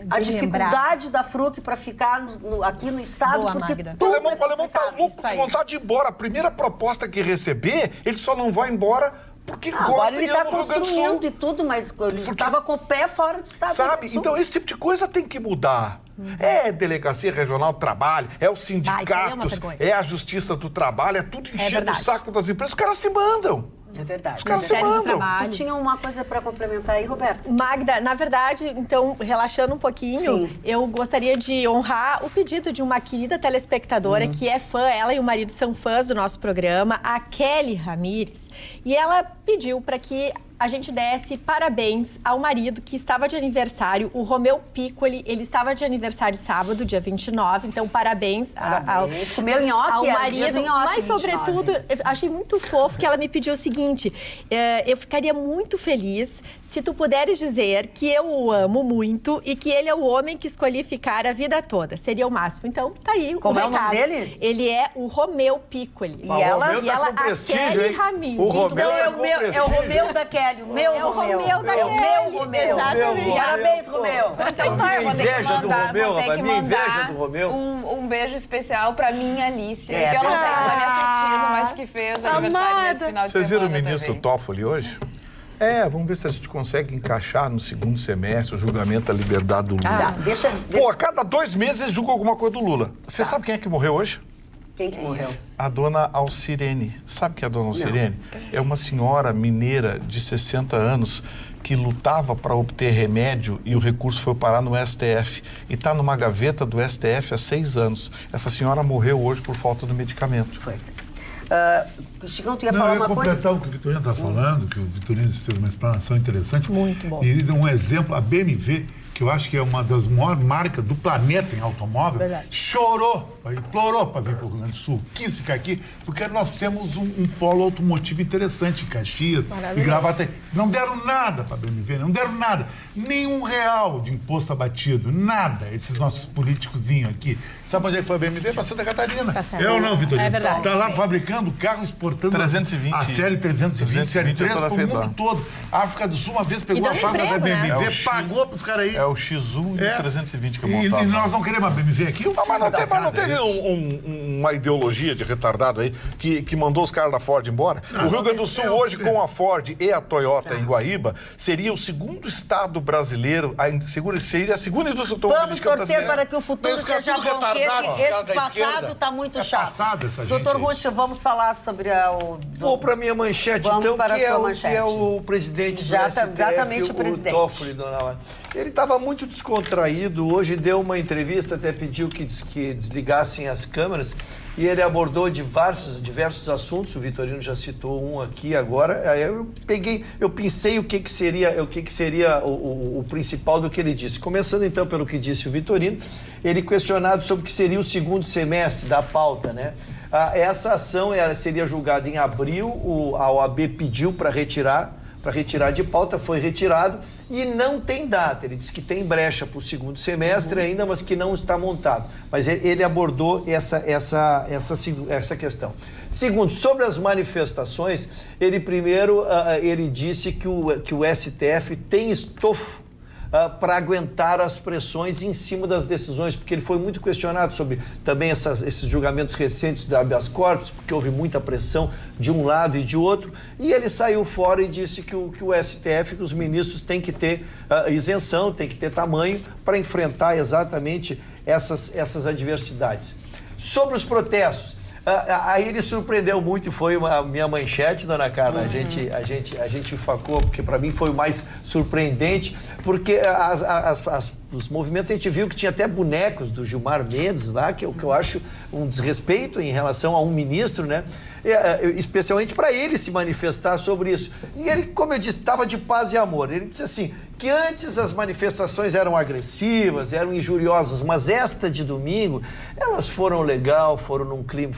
A dificuldade da Fruc para ficar aqui no estado, porque o alemão tá louco de vontade de ir embora. A primeira proposta que receber, ele só não vai embora porque gosta agora ele está do Rio Grande do Sul. construindo e tudo, mas ele estava com o pé fora do estado. Sabe? Então esse tipo de coisa tem que mudar. É Delegacia Regional do Trabalho, é os sindicatos, é a Justiça do Trabalho, é tudo enchendo o saco das empresas. Os caras se mandam. É verdade. Os caras se mandam. Tu tinha uma coisa para complementar aí, Roberto? Magda, na verdade, então, relaxando um pouquinho, eu gostaria de honrar o pedido de uma querida telespectadora que é fã, ela e o marido são fãs do nosso programa, a Kelly Ramires, e ela pediu para que a gente desse parabéns ao marido que estava de aniversário, o Romeu Piccoli. Ele estava de aniversário sábado, dia 29, então parabéns Comeu nhoque, ao marido. nhoque, Mas, sobretudo, eu achei muito fofo que ela me pediu o seguinte, eu ficaria muito feliz se tu puderes dizer que eu o amo muito e que ele é o homem que escolhi ficar a vida toda. Seria o máximo. Então, tá aí Como o é recado. o nome dele? Ele é o Romeu Piccoli. E ela, a Kelly Ramires. O Romeu é o Romeu da Kelly. O meu Romeu. O Romeu. Exatamente. Parabéns, Romeu. Então tá, eu vou ter que mandar, inveja do Romeu. Um beijo especial pra minha Alice, que eu não sei se tá me assistindo, mas que fez aniversário nesse final de semana. Vocês viram o ministro Toffoli hoje? Vamos ver se a gente consegue encaixar no segundo semestre o julgamento da liberdade do Lula. A cada 2 meses eles julgam alguma coisa do Lula. Você sabe quem é que morreu hoje? Quem que morreu? A dona Alcirene. Sabe quem é a dona Alcirene? É uma senhora mineira de 60 anos que lutava para obter remédio e o recurso foi parar no STF. E está numa gaveta do STF há 6 anos. Essa senhora morreu hoje por falta do medicamento. Pois é. Chicão, tu ia falar uma coisa? completar o que o Vitorino está falando, que o Vitorino fez uma explanação interessante. Muito bom. E um exemplo, a BMW, que que eu acho que é uma das maiores marcas do planeta em automóvel, chorou, implorou para vir para o Rio Grande do Sul, quis ficar aqui, porque nós temos um polo automotivo interessante em Caxias e Gravataí. Não deram nada para a BMW, não deram nada. Nem R$1 de imposto abatido, nada, esses nossos políticozinhos aqui. Sabe onde é que foi a BMW? Para Santa Catarina. Tá certo. Eu não, Vitorino. É verdade. Está lá fabricando carro, exportando 320. a série 320, série 3 para o mundo todo. A África do Sul uma vez pegou a fábrica da BMW, pagou para os caras aí. É o X1 e o 320 que eu montava. E nós não queremos a BMW aqui? Mas não teve uma ideologia de retardado aí que mandou os caras da Ford embora? O Rio Grande do Sul hoje, com a Ford e a Toyota em Guaíba, seria o segundo estado brasileiro, seria a segunda indústria automobilística brasileira. Vamos torcer para que o futuro Mas, seja bom. Esse passado está muito chato. Doutor Ruth, vamos falar sobre Vou para a minha manchete, vamos então, para que a sua manchete. É o presidente do STF, exatamente o presidente. Toffoli, dona Laura. Ele estava muito descontraído, hoje deu uma entrevista, até pediu que desligassem as câmeras, e ele abordou diversos assuntos, o Vitorino já citou um aqui agora, aí eu pensei o que seria o principal do que ele disse. Começando então pelo que disse o Vitorino, ele questionado sobre o que seria o segundo semestre da pauta, né? Essa ação seria julgada em abril, a OAB pediu para retirar de pauta, foi retirado e não tem data. Ele disse que tem brecha para o segundo semestre ainda, mas que não está montado. Mas ele abordou essa questão. Segundo, sobre as manifestações, ele disse que o STF tem estofo para aguentar as pressões em cima das decisões, porque ele foi muito questionado sobre também esses julgamentos recentes da habeas corpus, porque houve muita pressão de um lado e de outro, e ele saiu fora e disse que o STF, que os ministros têm que ter isenção, têm que ter tamanho para enfrentar exatamente essas adversidades. Sobre os protestos, aí ele surpreendeu muito e foi a minha manchete, dona Carla. A gente enfacou, porque para mim foi o mais surpreendente, porque os movimentos a gente viu que tinha até bonecos do Gilmar Mendes lá, que eu acho um desrespeito em relação a um ministro, né? Especialmente para ele se manifestar sobre isso. E ele, como eu disse, estava de paz e amor. Ele disse assim, que antes as manifestações eram agressivas, eram injuriosas, mas esta de domingo, elas foram legal, foram num clima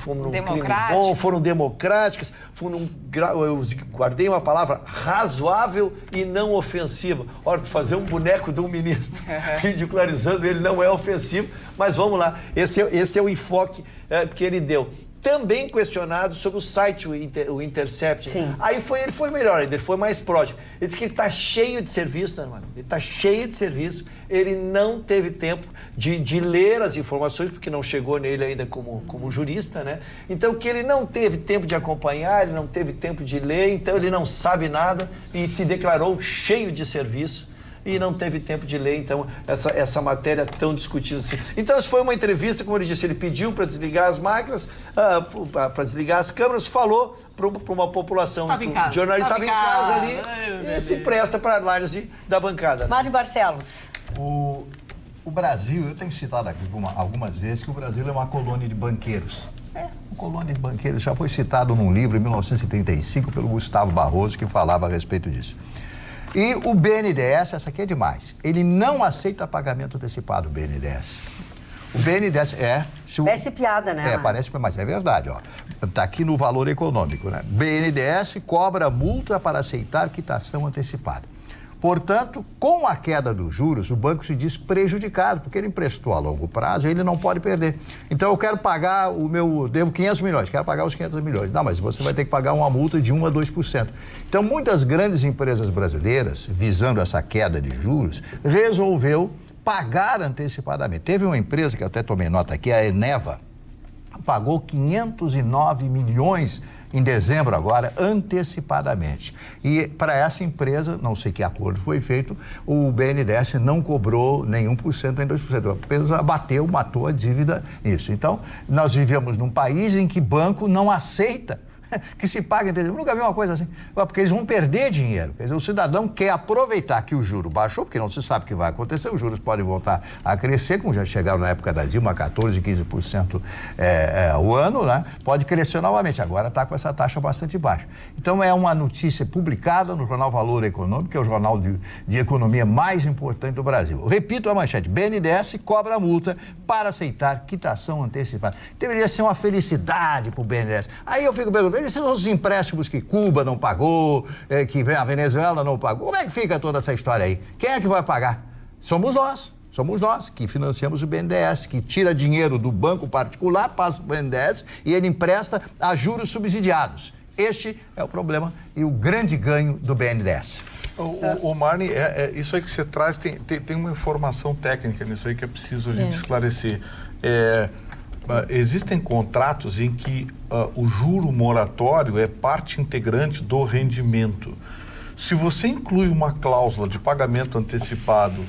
bom, foram democráticas, eu guardei uma palavra, razoável e não ofensiva. Ora, fazer um boneco de um ministro, ridicularizando ele, não é ofensivo, mas vamos lá, esse é o enfoque que ele deu. Também questionado sobre o site, o Intercept. Sim. Aí ele foi melhor, ele foi mais próximo. Ele disse que ele está cheio de serviço, né, mano? Ele está cheio de serviço, ele não teve tempo de ler as informações, porque não chegou nele ainda como jurista, né? Então, que ele não teve tempo de acompanhar, ele não teve tempo de ler, então ele não sabe nada e se declarou cheio de serviço. E não teve tempo de ler, então, essa matéria tão discutida assim. Então, isso foi uma entrevista, como ele disse, ele pediu para desligar as máquinas, para desligar as câmeras, falou para uma população. Estava em casa. O jornalista estava em casa ali e se presta para a análise da bancada. Mário Barcelos. O Brasil, eu tenho citado aqui algumas vezes que o Brasil é uma colônia de banqueiros. Uma colônia de banqueiros, já foi citado num livro em 1935 pelo Gustavo Barroso, que falava a respeito disso. E o BNDES, essa aqui é demais, ele não aceita pagamento antecipado, o BNDES. O BNDES Parece piada, né? Parece, mas é verdade, ó. Está aqui no valor econômico, né? BNDES cobra multa para aceitar quitação antecipada. Portanto, com a queda dos juros, o banco se diz prejudicado, porque ele emprestou a longo prazo e ele não pode perder. Então, eu quero pagar devo 500 milhões, quero pagar os 500 milhões. Não, mas você vai ter que pagar uma multa de 1 a 2%. Então, muitas grandes empresas brasileiras, visando essa queda de juros, resolveu pagar antecipadamente. Teve uma empresa, que eu até tomei nota aqui, a Eneva, pagou 509 milhões em dezembro agora, antecipadamente. E para essa empresa, não sei que acordo foi feito, o BNDES não cobrou nem 1% nem 2%, apenas matou a dívida nisso. Então, nós vivemos num país em que banco não aceita que se paga, entendeu? Eu nunca vi uma coisa assim. Porque eles vão perder dinheiro. Quer dizer, o cidadão quer aproveitar que o juro baixou, porque não se sabe o que vai acontecer, os juros podem voltar a crescer, como já chegaram na época da Dilma, 14%, 15% o ano, né? Pode crescer novamente. Agora está com essa taxa bastante baixa. Então, é uma notícia publicada no jornal Valor Econômico, que é o jornal de economia mais importante do Brasil. Eu repito a manchete: BNDES cobra multa para aceitar quitação antecipada. Deveria ser uma felicidade para o BNDES. Aí eu fico perguntando, esses são os empréstimos que Cuba não pagou, que a Venezuela não pagou, como é que fica toda essa história aí? Quem é que vai pagar? Somos nós que financiamos o BNDES, que tira dinheiro do banco particular, passa para o BNDES e ele empresta a juros subsidiados. Este é o problema e o grande ganho do BNDES. O Marne, isso aí que você traz, tem uma informação técnica nisso aí que é preciso a gente esclarecer. Existem contratos em que o juro moratório é parte integrante do rendimento. Se você inclui uma cláusula de pagamento antecipado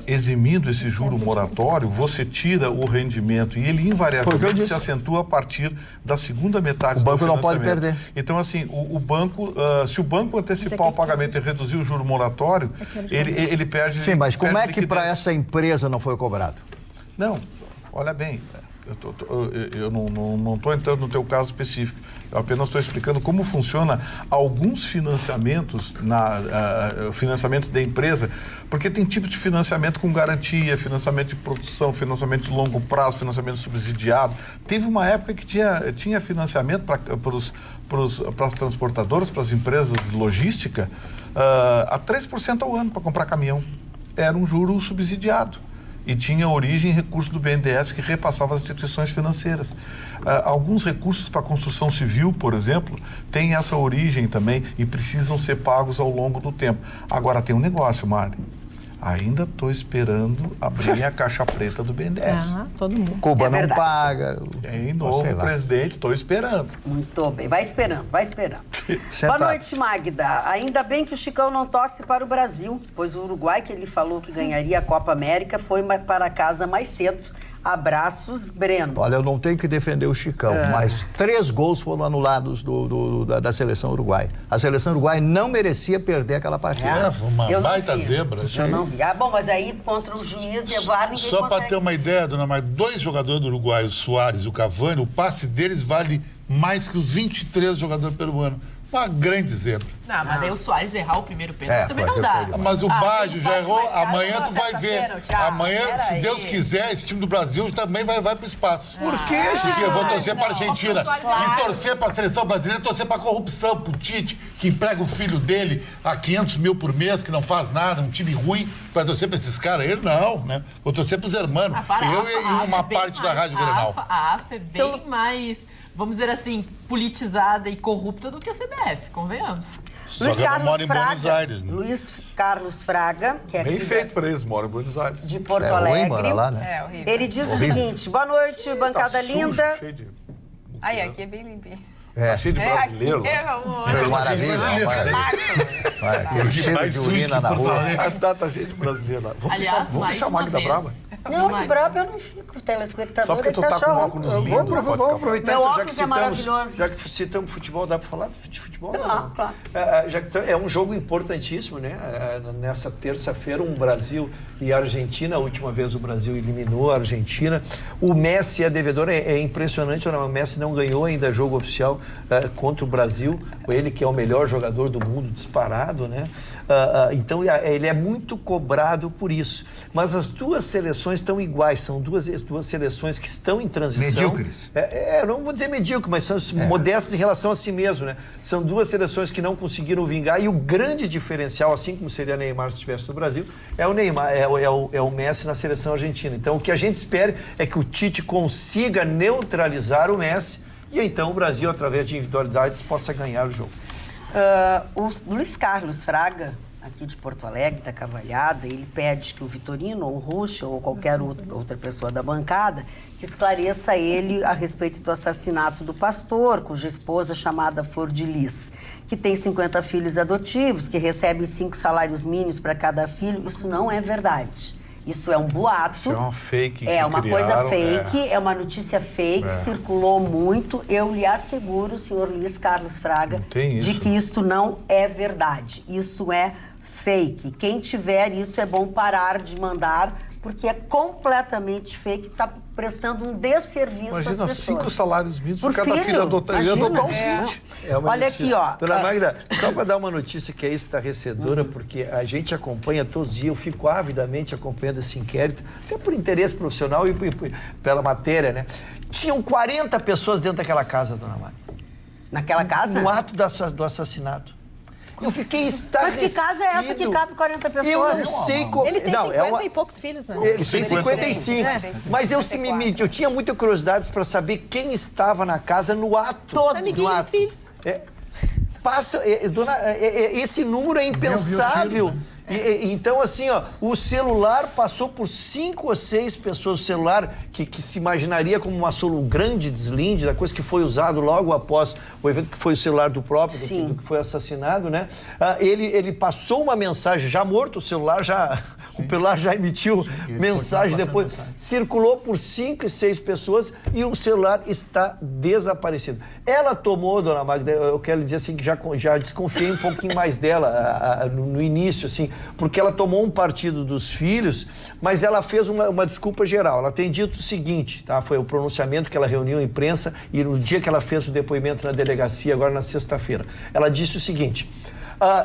eximindo esse juro moratório, você tira o rendimento e ele invariavelmente se acentua a partir da segunda metade do financiamento. O banco não pode perder. Então, assim, o banco, se o banco antecipar o pagamento e reduzir o juro moratório, ele perde... Sim, mas como é que para essa empresa não foi cobrado? Não, olha bem... Eu não estou entrando no teu caso específico, eu apenas estou explicando como funciona alguns financiamentos, financiamentos da empresa, porque tem tipo de financiamento com garantia, financiamento de produção, financiamento de longo prazo, financiamento subsidiado. Teve uma época que tinha financiamento para as transportadoras, para as empresas de logística, a 3% ao ano para comprar caminhão. Era um juro subsidiado. E tinha origem em recursos do BNDES que repassava as instituições financeiras. Alguns recursos para construção civil, por exemplo, têm essa origem também e precisam ser pagos ao longo do tempo. Agora tem um negócio, Mari. Ainda estou esperando abrir a caixa preta do BNDES. Todo mundo. Cuba não paga. Tem novo presidente, estou esperando. Muito bem, vai esperando. Boa noite, Magda. Ainda bem que o Chicão não torce para o Brasil, pois o Uruguai, que ele falou que ganharia a Copa América, foi para casa mais cedo. Abraços, Breno. Olha, eu não tenho que defender o Chicão, mas 3 gols foram anulados da seleção uruguaia. A seleção uruguaia não merecia perder aquela partida. Uma baita zebra. Eu não vi. Bom, mas aí contra o juiz de VAR ninguém Só para ter uma ideia, dona Maria, 2 jogadores do Uruguai, o Soares e o Cavani, o passe deles vale mais que os 23 jogadores peruanos. Uma grande zebra. Não, mas daí o Soares errar o primeiro pênalti também não dá. Mas o Baggio já errou, amanhã tu vai ver. Amanhã, se Deus quiser, esse time do Brasil também vai para o espaço. Por quê, gente? Porque eu vou torcer para a Argentina. E torcer para a seleção brasileira, torcer para a corrupção, para o Tite, que emprega o filho dele a 500 mil por mês, que não faz nada, um time ruim, para torcer para esses caras. Ele não, né? Vou torcer para os hermanos. Eu e uma parte da Rádio Grenal. A AFA é bem mais, vamos dizer assim, politizada e corrupta do que a CBF, convenhamos. Luiz Carlos mora em Fraga, Buenos Aires, né? Luiz Carlos Fraga, que é Bem feito para eles, moram em Buenos Aires. de Porto Alegre. Ruim, lá, né? Horrível. Ele diz o seguinte: boa noite, bancada linda. Cheio de... Aí, aqui é bem limpinho. Tá cheio de brasileiro. Que maravilha. Aquele cheiro de urina na rua. A cidade tá cheia de brasileiro lá. Aliás, Vamos deixar a Magda brava? Não, brava eu não fico, telespectador. Só porque tu tá com óculos lindos. Vamos aproveitar, Meu então, óculos é maravilhoso. já que citamos futebol, dá para falar de futebol? Claro. Já que é um jogo importantíssimo, né? Nessa terça-feira, Brasil e Argentina. A última vez o Brasil eliminou a Argentina. O Messi é devedor, é impressionante. O Messi não ganhou ainda jogo oficial contra o Brasil. Ele que é o melhor jogador do mundo, disparado, né? Então, ele é muito cobrado por isso. Mas as duas seleções estão iguais, são duas seleções que estão em transição. Medíocres. Não vou dizer medíocre, mas são modestas em relação a si mesmo, né? São duas seleções que não conseguiram vingar e o grande diferencial, assim como seria Neymar se estivesse no Brasil, é o Neymar, é o Messi na seleção argentina. Então, o que a gente espera é que o Tite consiga neutralizar o Messi e então o Brasil, através de individualidades, possa ganhar o jogo. O Luiz Carlos Fraga, aqui de Porto Alegre, da Cavalhada, ele pede que o Vitorino, ou o Ruxa, ou qualquer outra pessoa da bancada, que esclareça ele a respeito do assassinato do pastor, cuja esposa chamada Flor de Lis, que tem 50 filhos adotivos, que recebe 5 salários mínimos para cada filho. Isso não é verdade. Isso é um boato. Isso é uma fake. É uma coisa fake, é. é uma notícia fake, circulou muito. Eu lhe asseguro, senhor Luiz Carlos Fraga, de que isso não é verdade. Isso é fake. Quem tiver isso é bom parar de mandar, porque é completamente fake, está prestando um desserviço às pessoas. Imagina 5 salários mínimos por cada filho, filho adotar. Ia adotar um gente. Olha aqui, ó. Dona Magda, só para dar uma notícia que é estarrecedora, porque a gente acompanha todos os dias, eu fico avidamente acompanhando esse inquérito, até por interesse profissional e pela matéria, né? Tinham 40 pessoas dentro daquela casa, Dona Magda. Naquela casa? No ato do assassinato. Eu fiquei estarrecido. Mas que casa é essa que cabe 40 pessoas? Eu não sei como... Eles têm 50 e poucos filhos, né? Eles têm 55. Mas eu tinha muita curiosidade para saber quem estava na casa no ato. Todos. Amiguinhos, filhos. Esse número é impensável. Então, assim, ó, o celular passou por 5 ou 6 pessoas. O celular que se imaginaria como um grande deslinde da coisa que foi usado logo após o evento, que foi o celular do próprio, do que foi assassinado, né? Ele passou uma mensagem, já morto o celular, o celular já emitiu mensagem depois. Circulou por 5 e 6 pessoas e o celular está desaparecido. Ela tomou, Dona Magda, eu quero dizer assim, que já desconfiei um pouquinho mais dela no início, assim, porque ela tomou um partido dos filhos, mas ela fez uma desculpa geral. Ela tem dito o seguinte, tá? Foi o pronunciamento que ela reuniu a imprensa e no dia que ela fez o depoimento na delegacia, agora na sexta-feira. Ela disse o seguinte: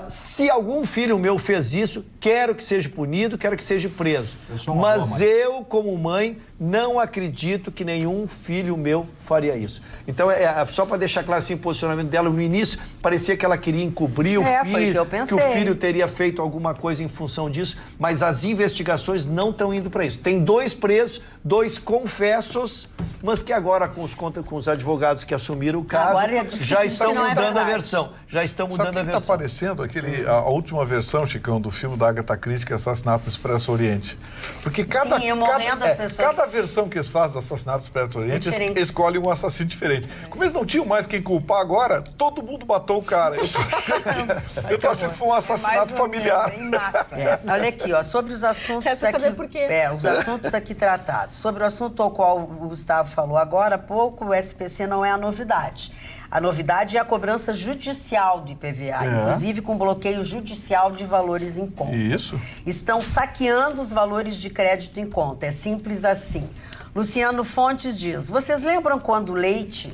se algum filho meu fez isso, quero que seja punido, quero que seja preso. Mas eu, como mãe, não acredito que nenhum filho meu faria isso. Então, só para deixar claro assim, o posicionamento dela, no início, parecia que ela queria encobrir o filho, que o filho teria feito alguma coisa em função disso, mas as investigações não estão indo para isso. Tem 2 presos, 2 confessos, mas que agora, com os advogados que assumiram o caso, já estão mudando a versão. Já estão mudando a versão. Está aparecendo a última versão, Chicão, do filme da Agatha Christie, que é Assassinato do Expresso Oriente. Porque cada versão que eles fazem do Assassinato do Expresso Oriente, eles escolhem um assassino diferente. Como eles não tinham mais quem culpar agora, todo mundo matou o cara. Eu tô achando que foi um assassinato familiar. Olha aqui, ó, sobre os assuntos saber por quê. Os assuntos aqui tratados. Sobre o assunto ao qual o Gustavo falou agora há pouco, o SPC não é a novidade. A novidade é a cobrança judicial do IPVA, inclusive com bloqueio judicial de valores em conta. Isso. Estão saqueando os valores de crédito em conta. É simples assim. Luciano Fontes diz: vocês lembram quando Leite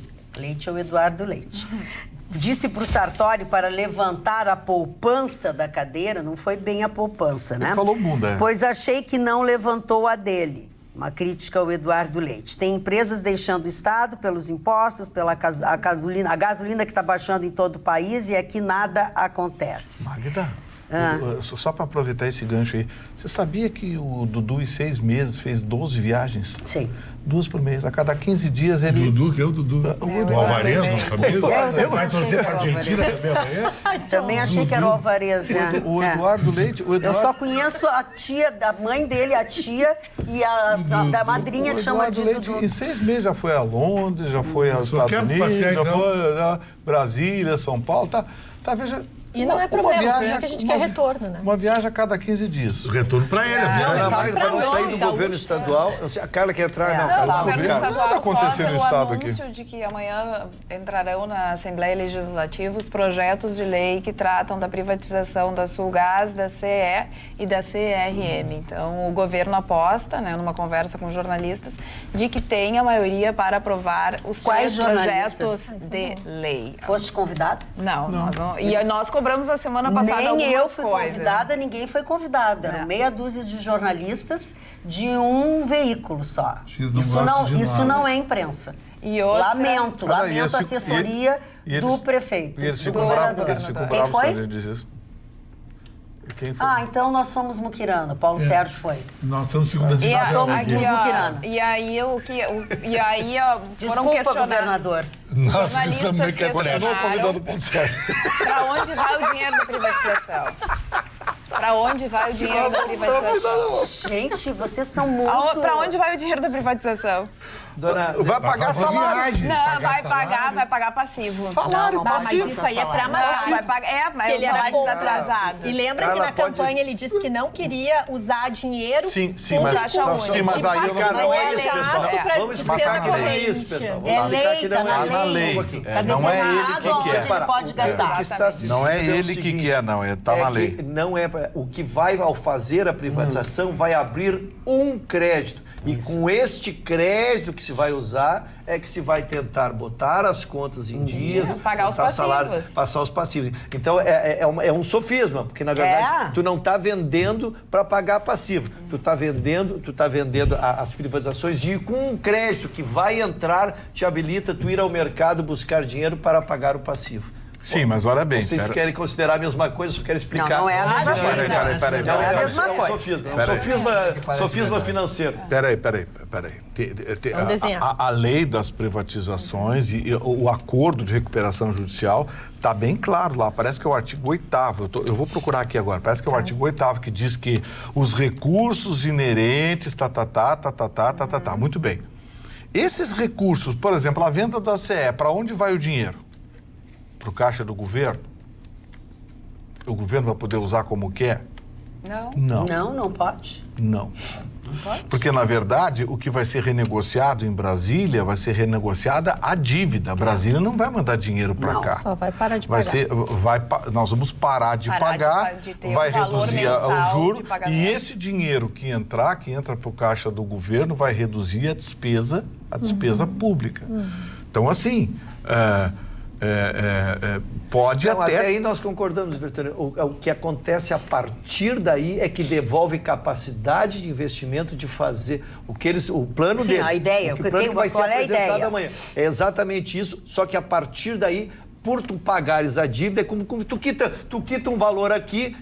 é o Eduardo Leite, disse para o Sartori para levantar a poupança da cadeira? Não foi bem a poupança, né? Ele falou bunda. Pois achei que não levantou a dele. Uma crítica ao Eduardo Leite. Tem empresas deixando o Estado pelos impostos, pela gasolina, a gasolina que está baixando em todo o país e aqui nada acontece. Magda, só para aproveitar esse gancho aí, você sabia que o Dudu, em 6 meses, fez 12 viagens? Sim. 2 por mês. A cada 15 dias ele... O Dudu, que é o Dudu? O Alvarez, não sabia? Vai torcer para a Argentina também amanhã? Também achei que era o Alvarez, né? O Eduardo Leite... Eu só conheço a tia, a mãe dele, a tia e a da madrinha que chama de Leite, Dudu. em 6 meses já foi a Londres, já foi aos Estados Unidos, já foi a Brasília, São Paulo, tá, veja... E não é problema, porque a gente quer retorno, né? Uma viagem a cada 15 dias. Retorno para ele, a viagem. Para não sair do governo estadual, a Carla quer entrar... Não, o governo estadual nada acontecendo no estado aqui. Anúncio de que amanhã entrarão na Assembleia Legislativa os projetos de lei que tratam da privatização da Sulgás, da CE e da CRM. Então, o governo aposta, né, numa conversa com jornalistas, de que tem a maioria para aprovar os 3 projetos de lei. Foste convidado? Não. E nós cobramos a semana passada Nem algumas eu fui coisas. convidada, ninguém foi convidado. Eram meia dúzia de jornalistas de um veículo só. Isso não é imprensa. E outra... Lamento a assessoria do prefeito. E eles ficam bravos quando a gente diz isso. Quem foi? Então nós somos muquirana. Paulo Sérgio foi. Nós somos segunda divisão. Somos muquirana. E aí foram Desculpa, questionar. Governador. Nós Jornalistas questionaram para onde vai o dinheiro da privatização. Para onde vai o dinheiro da privatização? Gente, vocês estão muito... Para onde vai o dinheiro da privatização? Vai pagar salário. Não, vai pagar passivo. Salário passivo. Mas isso aí é pra matar. Vai pagar, mas ele o era salário contra. desatrasado. E lembra que na campanha ele disse que não queria usar dinheiro Sim, com mas, caixa única. sim, mas aí eu Cara, não é isso, pessoal. gasto pra Vamos despesa explicar que não é isso, corrente. pessoal. Vamos É explicar lei, que tá não na é lei. lei. Tá Não é ele determinado que onde quer. ele pode gastar. O que está se Não é dizendo ele o que seguinte, quer, não. Tá na lei. que não é o que vai, ao fazer a privatização, vai abrir um crédito. E com este crédito que se vai usar, é que se vai tentar botar as contas em dias, pagar os botar salário, passivos. passar os passivos. Então, é um sofisma, porque, na verdade, tu não está vendendo para pagar passivo. Tu está vendendo as privatizações e com um crédito que vai entrar, te habilita tu ir ao mercado buscar dinheiro para pagar o passivo. Sim, mas olha bem. Vocês querem considerar a mesma coisa, só quero explicar. Não é a mesma coisa. Peraí. Não é a mesma É um coisa. sofisma, Peraí. sofisma financeiro. Peraí. Vamos desenhar. A lei das privatizações e o acordo de recuperação judicial está bem claro lá. Parece que é o artigo 8º. Eu vou procurar aqui agora. Parece que é o artigo 8º que diz que os recursos inerentes, Muito bem. Esses recursos, por exemplo, a venda da CE, para onde vai o dinheiro? Para o caixa do governo? O governo vai poder usar como quer? Não. Não pode. Não. Porque, na verdade, o que vai ser renegociado em Brasília vai ser renegociada a dívida. Brasília não vai mandar dinheiro para cá. Só vai parar de pagar. Nós vamos parar de pagar, de ter vai um valor reduzir mensal o juro de pagamento. e esse dinheiro que entra para o caixa do governo vai reduzir a despesa pública. Então, assim, pode Então, até... até aí nós concordamos, Bertone. O que acontece a partir daí é que devolve capacidade de investimento de fazer o plano Sim, deles. a ideia. O plano que vai ser Qual é a apresentado ideia? amanhã. É exatamente isso, só que a partir daí, por tu pagares a dívida, é como tu quita um valor aqui,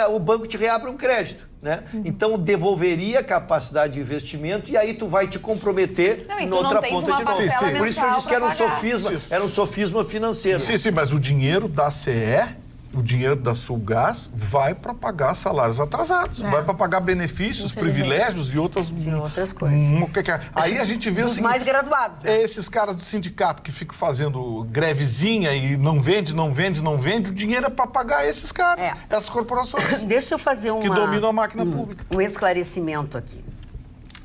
o banco te reabre um crédito. Né? Então devolveria a capacidade de investimento e aí tu vai te comprometer Não, noutra ponta de novo. parcela Por isso que eu disse que era um mensal pra sofisma, pagar. era um sofisma financeiro. Sim, mas o dinheiro da CE, o dinheiro da Sulgás, vai para pagar salários atrasados, vai para pagar benefícios, privilégios e outras coisas. Aí a gente vê Os assim, mais graduados. Né? esses caras do sindicato que ficam fazendo grevezinha e não vende, o dinheiro é para pagar esses caras, essas corporações. Deixa eu fazer que dominam a máquina pública. Um esclarecimento aqui.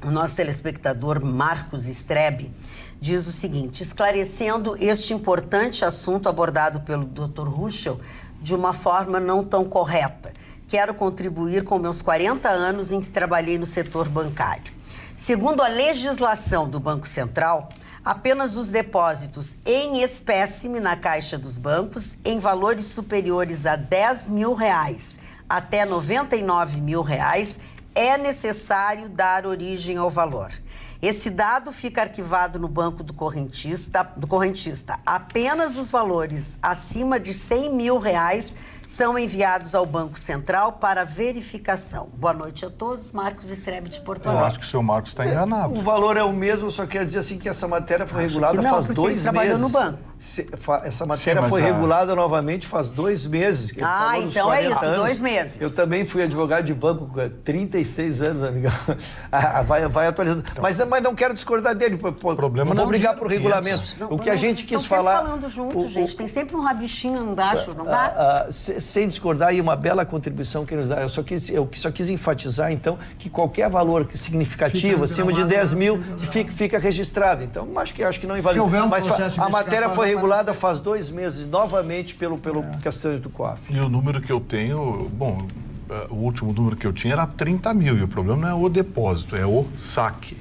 O nosso telespectador Marcos Strebe diz o seguinte: esclarecendo este importante assunto abordado pelo Dr. Ruschel de uma forma não tão correta. Quero contribuir com meus 40 anos em que trabalhei no setor bancário. Segundo a legislação do Banco Central, apenas os depósitos em espécime na caixa dos bancos, em valores superiores a R$10 mil até R$99 mil, é necessário dar origem ao valor. Esse dado fica arquivado no banco do correntista. Apenas os valores acima de R$100 mil são enviados ao Banco Central para verificação. Boa noite a todos. Marcos Strebe de Porto Alegre. Eu acho que o seu Marcos está enganado. O valor é o mesmo, só quero dizer assim que essa matéria foi Acho regulada que não, faz porque 2 ele meses. trabalhou no banco. Essa matéria mas foi a- regulada novamente faz 2 meses. Ele falou dos então é 40 isso, anos. 2 meses. Eu também fui advogado de banco com 36 anos, amigão. Vai atualizando. Mas não quero discordar dele. Problema não não vou brigar de por 500. regulamento. O que a gente quis Estão falar... falando junto, gente. Tem sempre um rabichinho embaixo, não dá? Sem discordar, e uma bela contribuição que nos dá. Eu só quis enfatizar, então, que qualquer valor significativo, acima de 10 mil, fica registrado. Então, acho que não invalida. Se houver um Mas processo a matéria foi investigatório, regulada faz 2 meses, novamente, pelo questão do COAF. E o número que eu tenho, o último número que eu tinha era 30 mil. E o problema não é o depósito, é o saque.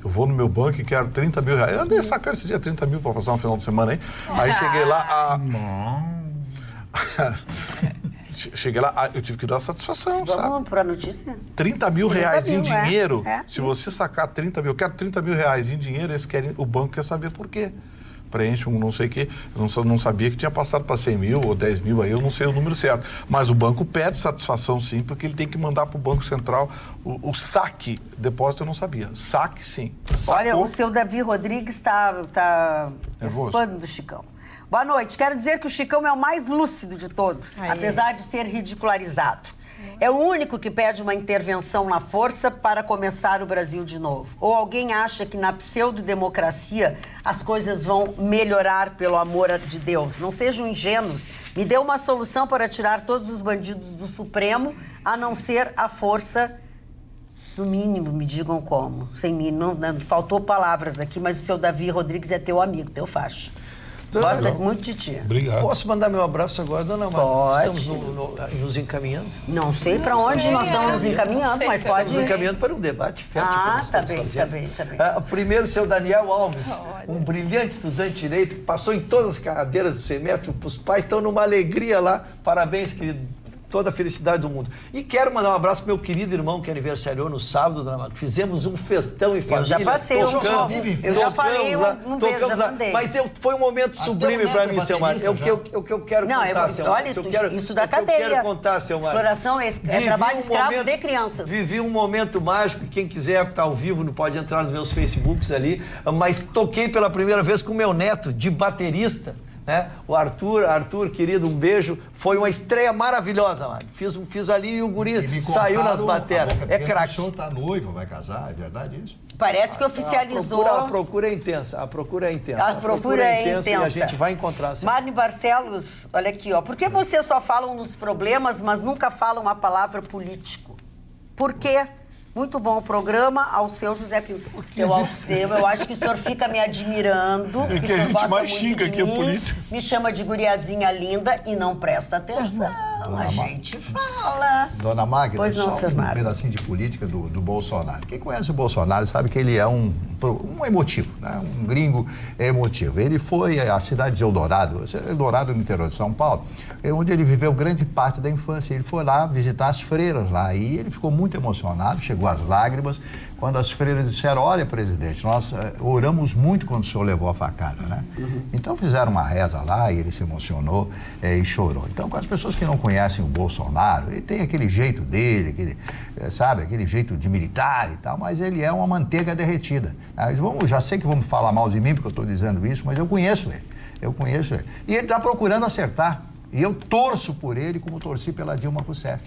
Eu vou no meu banco e quero 30 mil reais. Eu andei sacando esse dia 30 mil para passar um final de semana aí. Aí cheguei lá, cheguei lá, eu tive que dar satisfação, sabe? Vamos para a notícia? 30 mil reais em mil, dinheiro. é, Se você sacar 30 mil, eu quero 30 mil reais em dinheiro, o banco quer saber por quê. Preenche um não sei o quê. Eu não sabia que tinha passado para 100 mil ou 10 mil, aí eu não sei o número certo. Mas o banco pede satisfação, sim, porque ele tem que mandar para o Banco Central o saque. Depósito eu não sabia. Saque, sim. Sacou. Olha, o seu Davi Rodrigues está Nervoso. fã do Chicão. Boa noite. Quero dizer que o Chicão é o mais lúcido de todos, apesar de ser ridicularizado. É o único que pede uma intervenção na força para começar o Brasil de novo. Ou alguém acha que na pseudodemocracia as coisas vão melhorar pelo amor de Deus? Não sejam ingênuos. Me dê uma solução para tirar todos os bandidos do Supremo, a não ser a força. No mínimo, me digam como. Sem mim, não faltou palavras aqui, mas o seu Davi Rodrigues é teu amigo, teu faixa. Gosta muito de ti. Obrigado. Posso mandar meu abraço agora, dona Mara? Pode. Estamos nos encaminhando? Não sei para onde nós estamos nos encaminhando, mas pode... Estamos encaminhando para um debate fértil. Tá bem. Primeiro, seu Daniel Alves, um brilhante estudante de Direito, que passou em todas as cadeiras do semestre. Os pais estão numa alegria lá. Parabéns, querido. Toda a felicidade do mundo. E quero mandar um abraço pro meu querido irmão que aniversariou no sábado, dona Mara. Fizemos um festão em família. Eu já passei, eu já falei um beijo, já mandei. Mas foi um momento sublime para mim, seu Mário. O que eu quero contar, seu Mário. Olha, isso da cadeia. Eu quero contar, seu Mário. Exploração é trabalho escravo de crianças. Vivi um momento mágico, e quem quiser estar ao vivo não pode entrar nos meus Facebooks ali, mas toquei pela primeira vez com o meu neto de baterista. Né? O Arthur, querido, um beijo. Foi uma estreia maravilhosa, Mário. Fiz ali e o guri saiu nas baterias. É craque. O senhor tá noivo, vai casar, é verdade isso? Parece que oficializou. A procura é intensa. A procura é intensa. E a gente vai encontrar. Sim. Marne Barcelos, olha aqui, ó. Por que vocês só falam nos problemas, mas nunca falam a palavra político? Por quê? Muito bom o programa, ao seu José Pinto. Seu Alceu, eu acho que o senhor fica me admirando. É que a gente mais xinga aqui, é político. Me chama de guriazinha linda e não presta atenção. A gente fala. Dona Magda, pois não, só um pedacinho de política do Bolsonaro. Quem conhece o Bolsonaro sabe que ele é um emotivo, né? Um gringo emotivo. Ele foi à cidade de Eldorado no interior de São Paulo, onde ele viveu grande parte da infância. Ele foi lá visitar as freiras lá e ele ficou muito emocionado, chegou às lágrimas, quando as freiras disseram: olha, presidente, nós oramos muito quando o senhor levou a facada, né? Então fizeram uma reza lá e ele se emocionou e chorou. Então, com as pessoas que não conhecem o Bolsonaro, ele tem aquele jeito dele, aquele jeito de militar e tal, mas ele é uma manteiga derretida. Já sei que vamos falar mal de mim porque eu estou dizendo isso, mas eu conheço ele. E ele está procurando acertar. E eu torço por ele como torci pela Dilma Rousseff.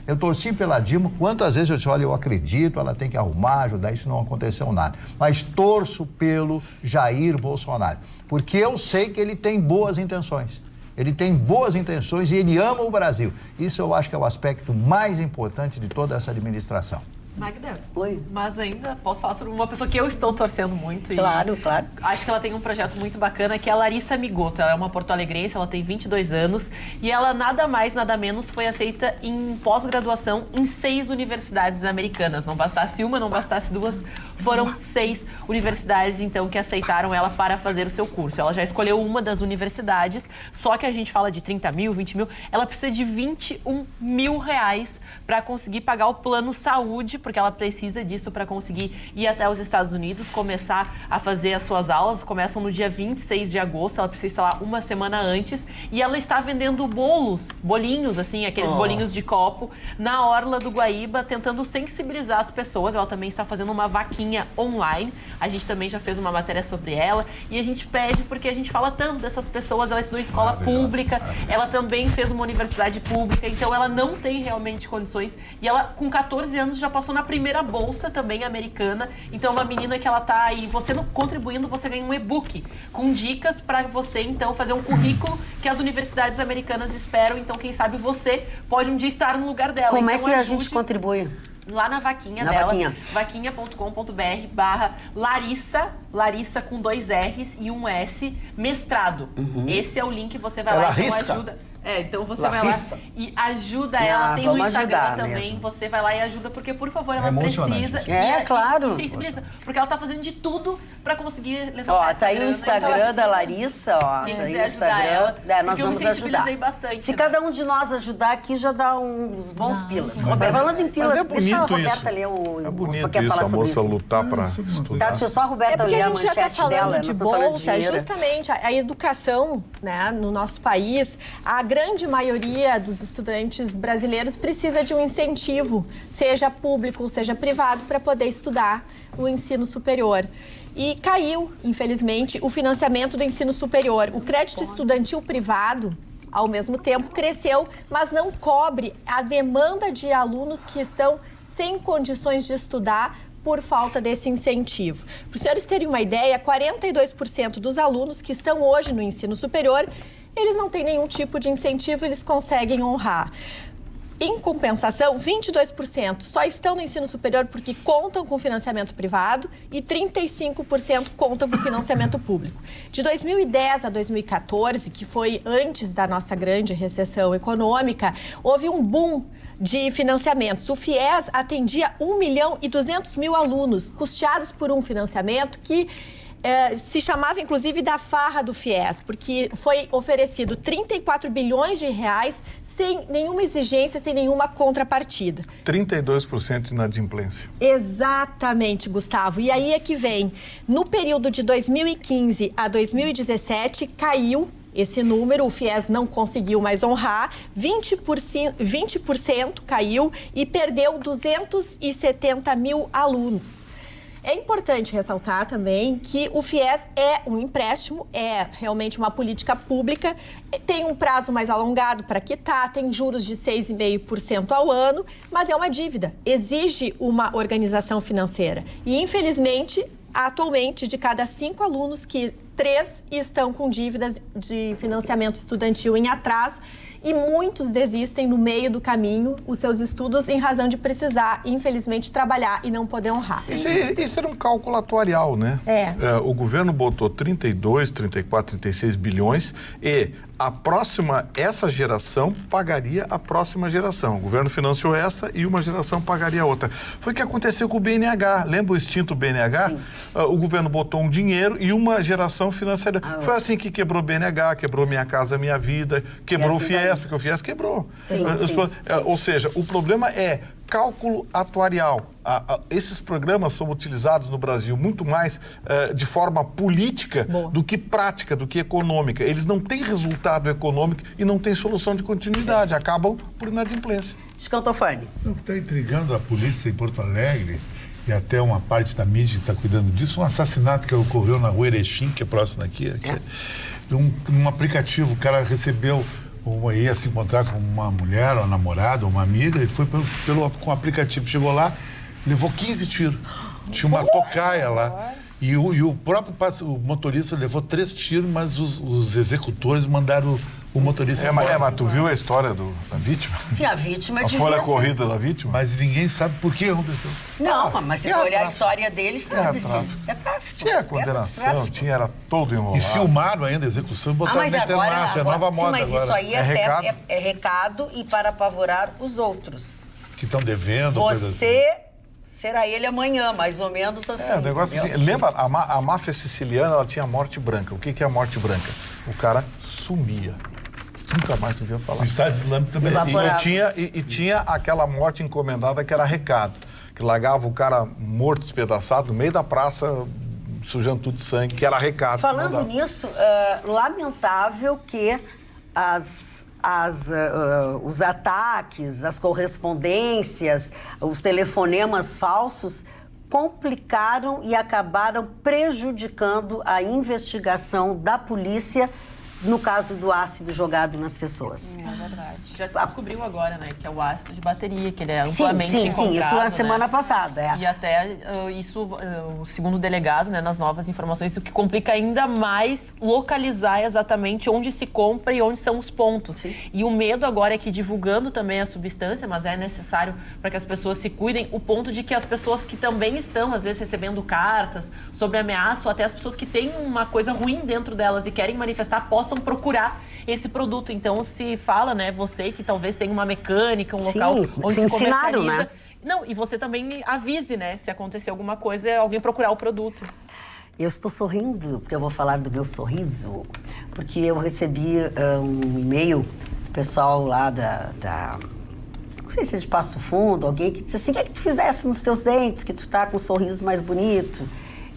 Eu torci pela Dilma, quantas vezes eu disse: olha, eu acredito, ela tem que arrumar, ajudar, isso não aconteceu nada. Mas torço pelo Jair Bolsonaro, porque eu sei que ele tem boas intenções. Ele tem boas intenções e ele ama o Brasil. Isso eu acho que é o aspecto mais importante de toda essa administração. Magda, oi. Mas ainda posso falar sobre uma pessoa que eu estou torcendo muito. Claro. Acho que ela tem um projeto muito bacana, que é a Larissa Migoto. Ela é uma porto-alegrense, ela tem 22 anos e ela nada mais, nada menos foi aceita em pós-graduação em 6 universidades americanas. Não bastasse uma, não bastasse 2, foram 6 universidades, então, que aceitaram ela para fazer o seu curso. Ela já escolheu uma das universidades, só que a gente fala de 30 mil, 20 mil, ela precisa de 21 mil reais para conseguir pagar o plano saúde, porque ela precisa disso para conseguir ir até os Estados Unidos, começar a fazer as suas aulas. Começam no dia 26 de agosto, ela precisa estar lá uma semana antes. E ela está vendendo bolinhos, assim, aqueles bolinhos de copo, na orla do Guaíba, tentando sensibilizar as pessoas. Ela também está fazendo uma vaquinha online. A gente também já fez uma matéria sobre ela. E a gente pede, porque a gente fala tanto dessas pessoas. Ela estudou em escola pública, ela também fez uma universidade pública, então ela não tem realmente condições. E ela, com 14 anos, já passou na primeira bolsa também americana. Então, uma menina que ela tá aí, você contribuindo, você ganha um e-book com dicas para você, então, fazer um currículo que as universidades americanas esperam. Então, quem sabe você pode um dia estar no lugar dela. Como então, é que a gente contribui? Lá na vaquinha dela, vaquinha.com.br/Larissa com 2 R's e um S, mestrado. Esse é o link, você vai lá, então ajuda. Então você vai lá e ajuda ela. Tem no Instagram também. Mesmo. Você vai lá e ajuda, porque, por favor, ela precisa. Claro. E sensibiliza. Porque ela tá fazendo de tudo pra conseguir levantar essa grana. Tá aí no Instagram da Larissa, ó. Quem quiser ajudar ela, nós vamos ajudar. Bastante. Se cada um de nós ajudar aqui, já dá uns bons pilas. Falando em pilas, deixa a Roberta ler É bonito isso, a moça lutar pra estudar. Deixa só a Roberta ler a manchete dela. Porque a gente já tá falando de bolsa, justamente a educação, né, no nosso país, a grande maioria dos estudantes brasileiros precisa de um incentivo, seja público, seja privado, para poder estudar o ensino superior. E caiu, infelizmente, o financiamento do ensino superior. O crédito estudantil privado, ao mesmo tempo, cresceu, mas não cobre a demanda de alunos que estão sem condições de estudar por falta desse incentivo. Para os senhores terem uma ideia, 42% dos alunos que estão hoje no ensino superior, eles não têm nenhum tipo de incentivo, eles conseguem honrar. Em compensação, 22% só estão no ensino superior porque contam com financiamento privado e 35% contam com financiamento público. De 2010 a 2014, que foi antes da nossa grande recessão econômica, houve um boom de financiamentos. O FIES atendia 1.200.000 alunos, custeados por um financiamento que se chamava, inclusive, da farra do FIES, porque foi oferecido 34 bilhões de reais sem nenhuma exigência, sem nenhuma contrapartida. 32% de inadimplência. Exatamente, Gustavo. E aí é que vem. No período de 2015 a 2017, caiu esse número, o FIES não conseguiu mais honrar, 20% caiu e perdeu 270 mil alunos. É importante ressaltar também que o FIES é um empréstimo, é realmente uma política pública, tem um prazo mais alongado para quitar, tem juros de 6,5% ao ano, mas é uma dívida, exige uma organização financeira. E, infelizmente, atualmente, de cada 5 alunos, 3 estão com dívidas de financiamento estudantil em atraso e muitos desistem no meio do caminho os seus estudos em razão de precisar, infelizmente, trabalhar e não poder honrar. Isso era um cálculo atuarial, né? O governo botou 32, 34, 36 bilhões e essa geração pagaria a próxima geração. O governo financiou essa e uma geração pagaria a outra. Foi o que aconteceu com o BNH. Lembra o extinto BNH? O governo botou um dinheiro e uma geração financiaria. Foi assim que quebrou o BNH, quebrou Minha Casa Minha Vida, quebrou o FIES, porque o FIES quebrou. Ou seja, o problema é cálculo atuarial. Esses programas são utilizados no Brasil muito mais de forma política do que prática, do que econômica. Eles não têm resultado econômico e não têm solução de continuidade. Acabam por inadimplência. Escantofani. O que está intrigando a polícia em Porto Alegre e até uma parte da mídia que está cuidando disso, um assassinato que ocorreu na Rua Erechim, que é próximo aqui. Um aplicativo, o cara recebeu... ia se encontrar com uma mulher, uma namorada, uma amiga, e foi com o aplicativo. Chegou lá, levou 15 tiros. Tinha uma tocaia lá. E o próprio motorista levou 3 tiros, mas os executores mandaram o motorista embora. Mas tu viu a história da vítima? Sim, a vítima a folha corrida da vítima? Mas ninguém sabe por que aconteceu. Não, mas se olhar a história deles, sabe-se. É tráfico. Tinha condenação, era todo enrolado. E filmaram ainda a execução e botaram na internet, é nova moda mas agora. Isso aí é recado e para apavorar os outros. Que estão devendo, coisa assim. Será ele amanhã, mais ou menos assim. O negócio assim, lembra, a máfia siciliana, ela tinha a morte branca. O que é a morte branca? O cara sumia. Nunca mais ouvia falar. O Estado Islâmico também. E tinha aquela morte encomendada que era recado. Que largava o cara morto, despedaçado, no meio da praça, sujando tudo de sangue, que era recado. Falando nisso, lamentável que os ataques, as correspondências, os telefonemas falsos complicaram e acabaram prejudicando a investigação da polícia no caso do ácido jogado nas pessoas. É verdade. Já se descobriu agora, né, que é o ácido de bateria, que ele é amplamente encontrado. Sim, isso na semana passada. E até isso, segundo o delegado, né, nas novas informações, o que complica ainda mais localizar exatamente onde se compra e onde são os pontos. Sim. E o medo agora é que, divulgando também a substância, mas é necessário para que as pessoas se cuidem, o ponto de que as pessoas que também estão, às vezes, recebendo cartas sobre ameaça, ou até as pessoas que têm uma coisa ruim dentro delas e querem manifestar, possam procurar esse produto. Então, se fala, né, você que talvez tenha uma mecânica, um local onde se comercializa... Né? Não, e você também avise, né, se acontecer alguma coisa, alguém procurar o produto. Eu estou sorrindo, porque eu vou falar do meu sorriso, porque eu recebi um e-mail do pessoal lá não sei se é de Passo Fundo, alguém que disse assim, o que é que tu fizesse nos teus dentes, que tu tá com um sorriso mais bonito?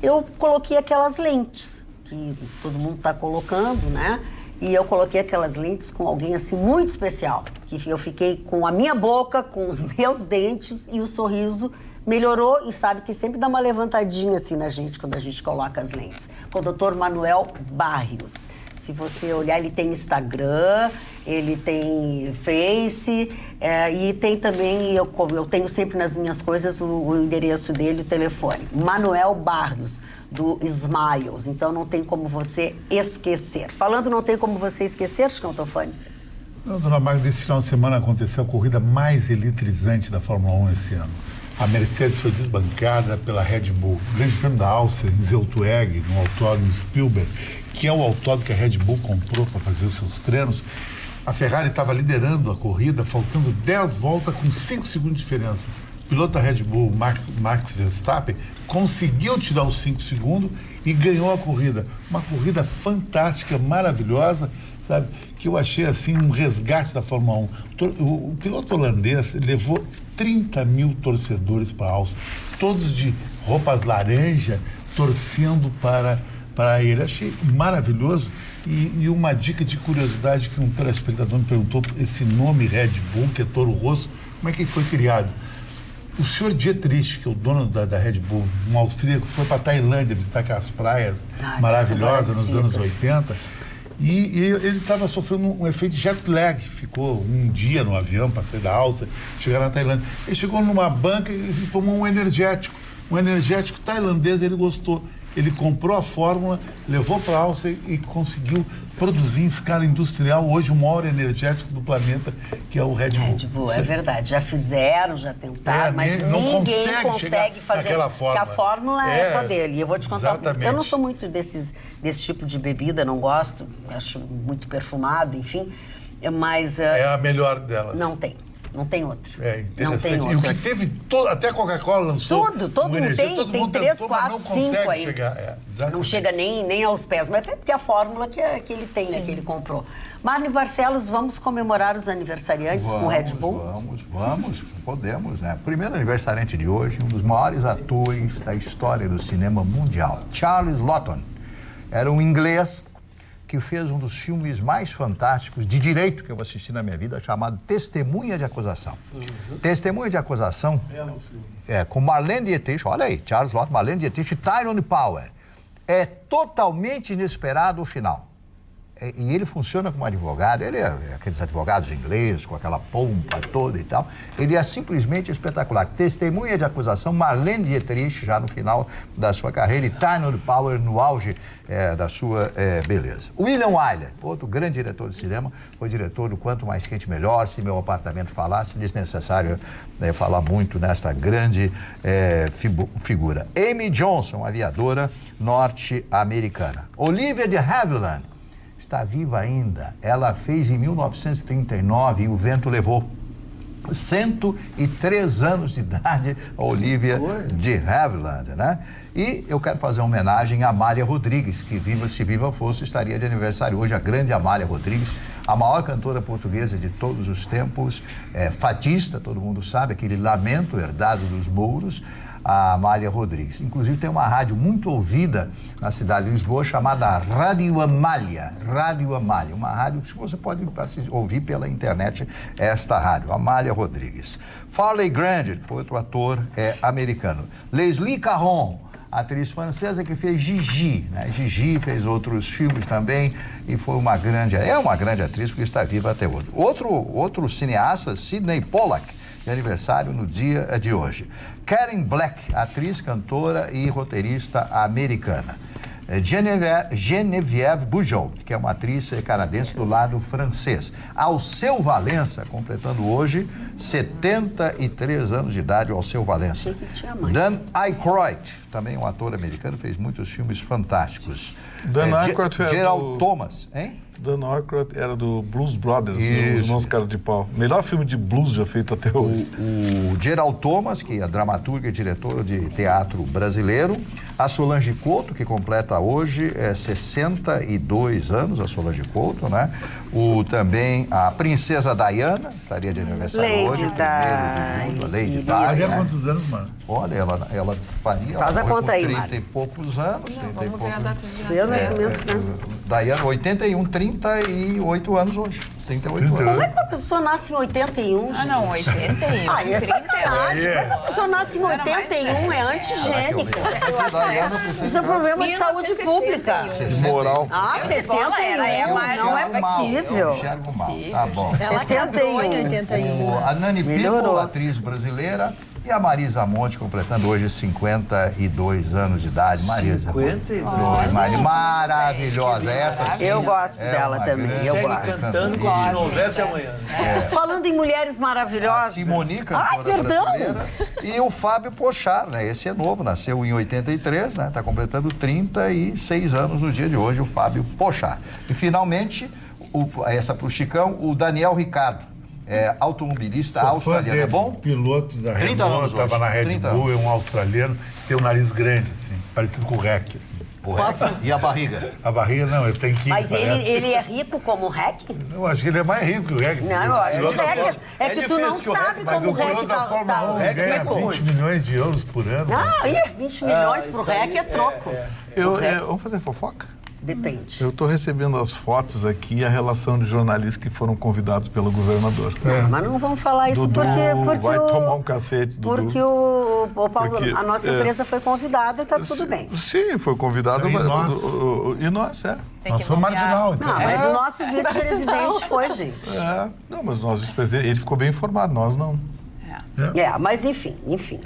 Eu coloquei aquelas lentes que todo mundo está colocando, né? E eu coloquei aquelas lentes com alguém assim muito especial, que eu fiquei com a minha boca, com os meus dentes e o sorriso melhorou e sabe que sempre dá uma levantadinha assim na gente quando a gente coloca as lentes. Com o Dr. Manuel Barrios. Se você olhar, ele tem Instagram, ele tem Face, e tem também, eu tenho sempre nas minhas coisas o endereço dele, o telefone. Manuel Barrios, do Smiles. Então não tem como você esquecer. Falando não tem como você esquecer, Chicão Tofani? Não, dona Magda, esse final de semana aconteceu a corrida mais eletrizante da Fórmula 1 esse ano. A Mercedes foi desbancada pela Red Bull. O Grande Prêmio da Áustria, em Zoltweg, no autódromo Spielberg, que é o autódromo que a Red Bull comprou para fazer os seus treinos. A Ferrari estava liderando a corrida, faltando 10 voltas com 5 segundos de diferença. O piloto da Red Bull, Max Verstappen, conseguiu tirar os 5 segundos e ganhou a corrida. Uma corrida fantástica, maravilhosa, sabe? Que eu achei assim um resgate da Fórmula 1. O piloto holandês levou 30 mil torcedores para a Áustria, todos de roupas laranja, torcendo para ele. Achei maravilhoso. E uma dica de curiosidade que um telespectador me perguntou, esse nome Red Bull, que é Toro Rosso, como é que foi criado? O senhor Dietrich, que é o dono da Red Bull, um austríaco, foi para a Tailândia visitar aquelas praias maravilhosas nos anos 80. E ele estava sofrendo um efeito jet lag. Ficou um dia no avião para sair da Áustria, chegar na Tailândia. Ele chegou numa banca e tomou um energético. Um energético tailandês, ele gostou. Ele comprou a fórmula, levou para a Áustria e conseguiu produzir em escala industrial hoje o maior energético do planeta, que é o Red Bull. Red Bull, é verdade. Já fizeram, já tentaram, mas ninguém consegue fazer, porque a fórmula é só dele. E eu vou te contar, eu não sou muito desse tipo de bebida, não gosto, acho muito perfumado, enfim, mas... é a melhor delas. Não tem. Não tem outro. É interessante. Não tem outro. E o que teve, até a Coca-Cola lançou. Todo mundo tem 3, 4, 5 aí. Não chega nem aos pés, mas até porque a fórmula que ele tem, né, que ele comprou. Marne Barcelos, vamos comemorar os aniversariantes com o Red Bull? Vamos, podemos, né? Primeiro aniversariante de hoje, um dos maiores atores da história do cinema mundial, Charles Lawton. Era um inglês que fez um dos filmes mais fantásticos de direito que eu assisti na minha vida, chamado Testemunha de Acusação. Testemunha de Acusação, com Marlene Dietrich, olha aí, Charles Lawton, Marlene Dietrich e Tyrone Power. É totalmente inesperado o final. E ele funciona como advogado, ele é aqueles advogados ingleses, com aquela pompa toda e tal. Ele é simplesmente espetacular. Testemunha de acusação, Marlene Dietrich, já no final da sua carreira, e Tyrone Power no auge da sua beleza. William Wyler, outro grande diretor de cinema, foi diretor do Quanto Mais Quente Melhor, Se Meu Apartamento Falasse, desnecessário falar muito nesta grande figura. Amy Johnson, aviadora norte-americana. Olivia de Havilland, está viva ainda. Ela fez em 1939 e o vento levou. 103 anos de idade, a Olivia de Havilland, né? E eu quero fazer uma homenagem a Amália Rodrigues, que se viva fosse, estaria de aniversário hoje, a grande Amália Rodrigues, a maior cantora portuguesa de todos os tempos, fadista, todo mundo sabe, aquele lamento herdado dos mouros, a Amália Rodrigues. Inclusive tem uma rádio muito ouvida na cidade de Lisboa chamada Rádio Amália. Rádio Amália, uma rádio que você pode ouvir pela internet, esta rádio, Amália Rodrigues. Farley Granger, que foi outro ator americano. Leslie Caron, atriz francesa que fez Gigi, né? Gigi fez outros filmes também e foi uma grande atriz que está viva até hoje. Outro cineasta, Sidney Pollack, de aniversário no dia de hoje. Karen Black, atriz, cantora e roteirista americana. Geneviève Bujold, que é uma atriz canadense do lado francês. Alceu Valença, completando hoje 73 anos de idade, o Alceu Valença. Dan Aykroyd, também um ator americano, fez muitos filmes fantásticos. Dan Aykroyd Gerald Thomas, hein? Dan Aykroyd era do Blues Brothers, Os Irmãos Cara de Pau. Melhor filme de blues já feito até hoje. O Gerald Thomas, que é dramaturga e diretora de teatro brasileiro. A Solange Couto, que completa hoje 62 anos, a Solange Couto, né? Também a Princesa Diana, estaria de aniversário hoje, 1º de julho, a Lady Di. Faria quantos anos, mano? Olha, ela faria... Faz a conta aí, 30 e poucos anos. Vamos ver a data de nascimento. Diana, 81, 30 38 anos hoje. 38 anos. Como é que uma pessoa nasce em 81, gente? Não, 81. Ah, é sacanagem. Como é que uma pessoa nasce em 81? É antigênica. Isso é um problema de saúde pública. Moral. Ah, 61. Não é possível. Enxergo mal. Tá bom. Ela casou em 81. A Nani People, atriz brasileira, e a Marisa Monte, completando hoje 52 anos de idade. Marisa. 52? Maravilhosa. Essa sim. Eu gosto dela também. Eu Segue gosto. cantando como se não houvesse amanhã. Falando em mulheres maravilhosas. Simone, cantora brasileira. E o Fábio Pochar, né? Esse é novo, nasceu em 83, né? Tá completando 36 anos no dia de hoje, o Fábio Pochar. E finalmente, essa pro Chicão, o Daniel Ricardo. Automobilista australiano. É bom? Piloto da 30 anos Renault, estava hoje. na Red 30 Bull, é um australiano, tem um nariz grande, assim, parecido com o Rec. Assim. E a barriga? A barriga não, ele tem 15. Mas ele é rico como o Rec? Eu acho que ele é mais rico que o Rec. Não, eu acho que o Rec é que tu não sabe como o Rec da Fórmula 1 ganha 20 milhões de euros por ano. Ah, 20 milhões pro Rec é troco. Vamos fazer fofoca? Depende. Eu estou recebendo as fotos aqui e a relação de jornalistas que foram convidados pelo governador. Mas não vamos falar isso Dudu porque vai tomar um cacete, Dudu. Porque o Paulo, Porque, a nossa empresa foi convidada e tá tudo bem. Sim, foi convidada. E mas, nós? E nós, Nós somos marginal, então. Não, mas o nosso vice-presidente foi, gente. Não, mas o nosso vice-presidente, ele ficou bem informado, nós não. Mas enfim.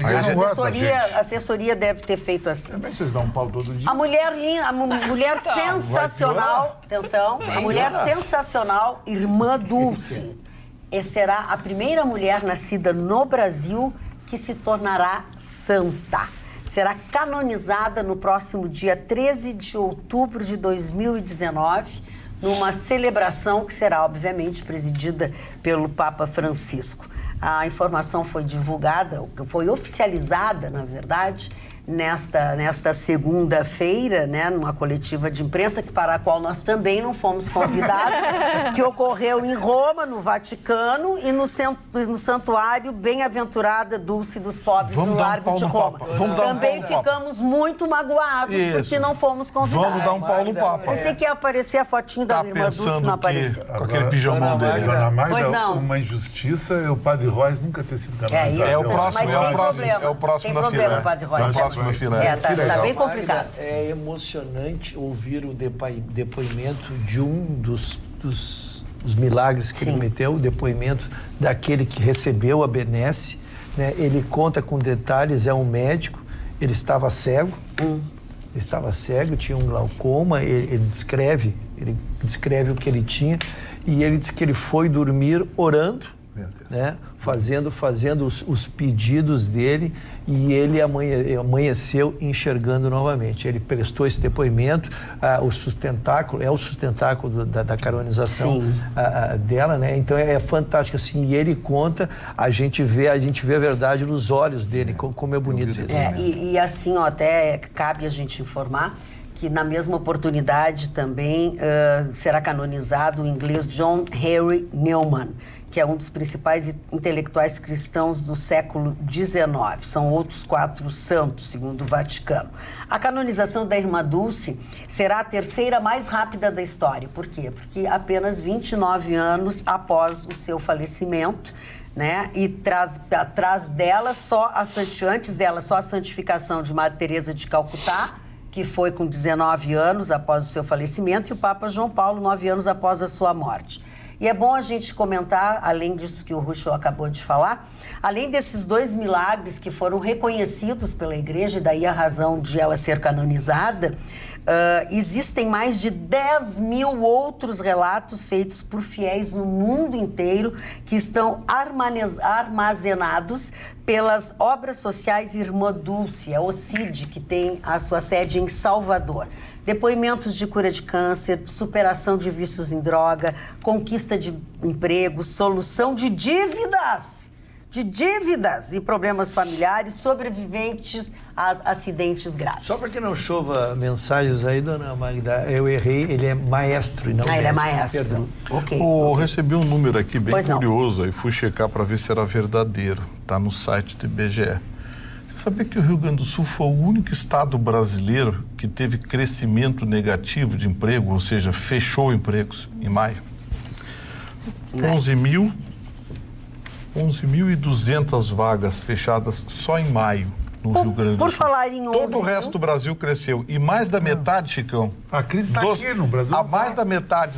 A assessoria deve ter feito assim. Também vocês dão um pau todo dia. A mulher linda, a mulher sensacional, atenção, a mulher sensacional, irmã Dulce, será a primeira mulher nascida no Brasil que se tornará santa. Será canonizada no próximo dia 13 de outubro de 2019, numa celebração que será, obviamente, presidida pelo Papa Francisco. A informação foi divulgada, foi oficializada, na verdade, nesta segunda-feira, né, numa coletiva de imprensa, para a qual nós também não fomos convidados, que ocorreu em Roma, no Vaticano, e no Santuário Bem-aventurada Dulce dos Pobres, no Largo de Roma. Também ficamos muito magoados, porque não fomos convidados. Vamos dar um pau no Papa. Você quer aparecer a fotinho da irmã Dulce, não apareceu. Com aquele pijamão dele. Dona Magda, Pois não. uma injustiça é o Padre Royce nunca ter sido canonizado. É o próximo, Mas é o tem próximo, problema. é o próximo Tem da problema, fila. Padre Royce. Na fila. Tá bem complicado. É emocionante ouvir o depoimento de um dos milagres que ele cometeu, o depoimento daquele que recebeu a benesse, né? Ele conta com detalhes, é um médico, ele estava cego, tinha um glaucoma, ele descreve o que ele tinha, e ele diz que ele foi dormir orando, né? Fazendo os pedidos dele, e ele amanheceu enxergando novamente. Ele prestou esse depoimento, o sustentáculo da canonização dela, né? Então é fantástico assim, e ele conta, a gente vê a verdade nos olhos dele, como é bonito isso. E assim, até cabe a gente informar que na mesma oportunidade também será canonizado o inglês John Henry Newman, que é um dos principais intelectuais cristãos do século XIX. São outros 4 santos, segundo o Vaticano. A canonização da irmã Dulce será a terceira mais rápida da história. Por quê? Porque apenas 29 anos após o seu falecimento, né? E atrás dela, antes dela, só a santificação de Madre Teresa de Calcutá, que foi com 19 anos após o seu falecimento, e o Papa João Paulo, 9 anos após a sua morte. E é bom a gente comentar, além disso que o Rucho acabou de falar, além desses 2 milagres que foram reconhecidos pela Igreja, e daí a razão de ela ser canonizada, existem mais de 10 mil outros relatos feitos por fiéis no mundo inteiro que estão armazenados pelas Obras Sociais Irmã Dulce, a OCID, que tem a sua sede em Salvador. Depoimentos de cura de câncer, superação de vícios em droga, conquista de emprego, solução de dívidas e problemas familiares, sobreviventes a acidentes graves. Só para que não chova mensagens aí, dona Magda, eu errei, ele é maestro e não médico. Ele é maestro. Perdão. Eu recebi um número aqui bem curioso, aí fui checar para ver se era verdadeiro. Está no site do IBGE. Você sabia que o Rio Grande do Sul foi o único estado brasileiro que teve crescimento negativo de emprego, ou seja, fechou empregos em maio? 11.200 vagas fechadas só em maio no Rio Grande do Sul. Por falar em 11 Todo o resto do Brasil cresceu. E mais da metade, Chicão... A crise está aqui no Brasil. Mais da metade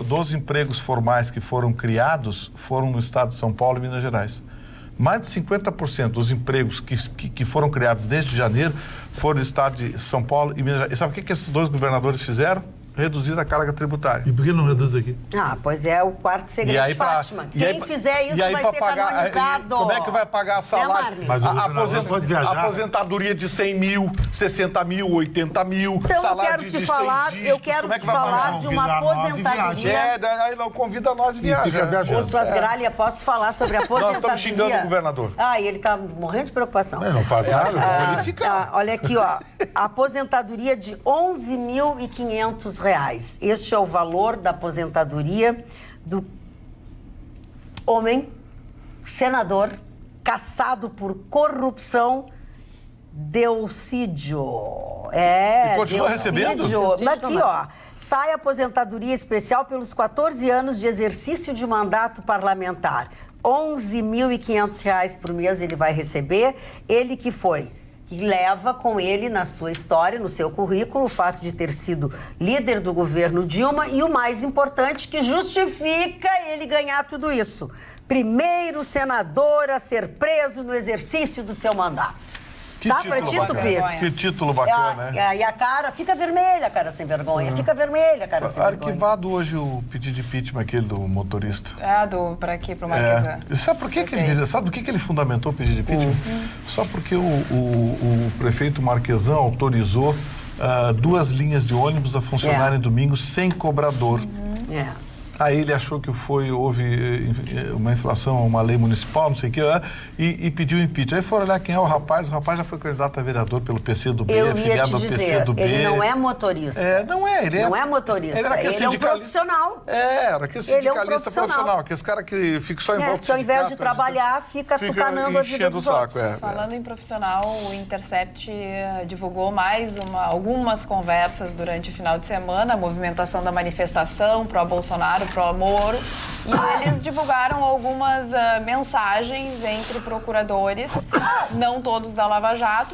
dos empregos formais que foram criados foram no estado de São Paulo e Minas Gerais. Mais de 50% dos empregos que foram criados desde janeiro foram no estado de São Paulo e Minas Gerais. E sabe o que esses dois governadores fizeram? Reduzir a carga tributária. E por que não reduz aqui? Pois é, o quarto segredo de Fátima. Quem fizer isso vai ser canonizado. Como é que vai pagar salário? Mas o pode viajar. Aposentadoria de 100 mil, 60 mil, 80 mil, então, salário de 100 dígitos. Eu quero te falar de uma aposentadoria. Aí não convida nós viajar. Ô, Suas Gralha, posso falar sobre a aposentadoria? Nós estamos xingando o governador. E ele está morrendo de preocupação. Não faz nada, ele fica. Olha aqui, ó. A aposentadoria de R$11.500. Este é o valor da aposentadoria do homem senador caçado por corrupção Delcídio. E continua recebendo? Aqui, ó. Sai a aposentadoria especial pelos 14 anos de exercício de mandato parlamentar. R$11.500 por mês ele vai receber. Ele que leva com ele na sua história, no seu currículo, o fato de ter sido líder do governo Dilma e o mais importante, que justifica ele ganhar tudo isso. Primeiro senador a ser preso no exercício do seu mandato. Que título bacana, né? E a cara fica vermelha, cara sem vergonha. Fica vermelha, cara sem vergonha. Arquivado hoje o pedido de impeachment, aquele do motorista. Pra quê? Pro Marquesan. Sabe por que ele fundamentou o pedido de impeachment? Só porque o prefeito Marquesan autorizou 2 linhas de ônibus a funcionarem domingo sem cobrador. Aí ele achou que houve uma infração, uma lei municipal, não sei o que, e pediu impeachment. Aí foram olhar quem é o rapaz já foi candidato a vereador pelo PCdoB, afiliado ao PCdoB. Ele não é motorista. Não é motorista. Ele é um profissional. Era aquele sindicalista profissional, aquele cara que fica só em volta do sindicato. Ao invés de trabalhar, fica tucanando a vida dos outros. Falando em profissional, o Intercept divulgou algumas conversas durante o final de semana, a movimentação da manifestação pró-Bolsonaro, pró-Moro, e eles divulgaram algumas mensagens entre procuradores, não todos da Lava Jato,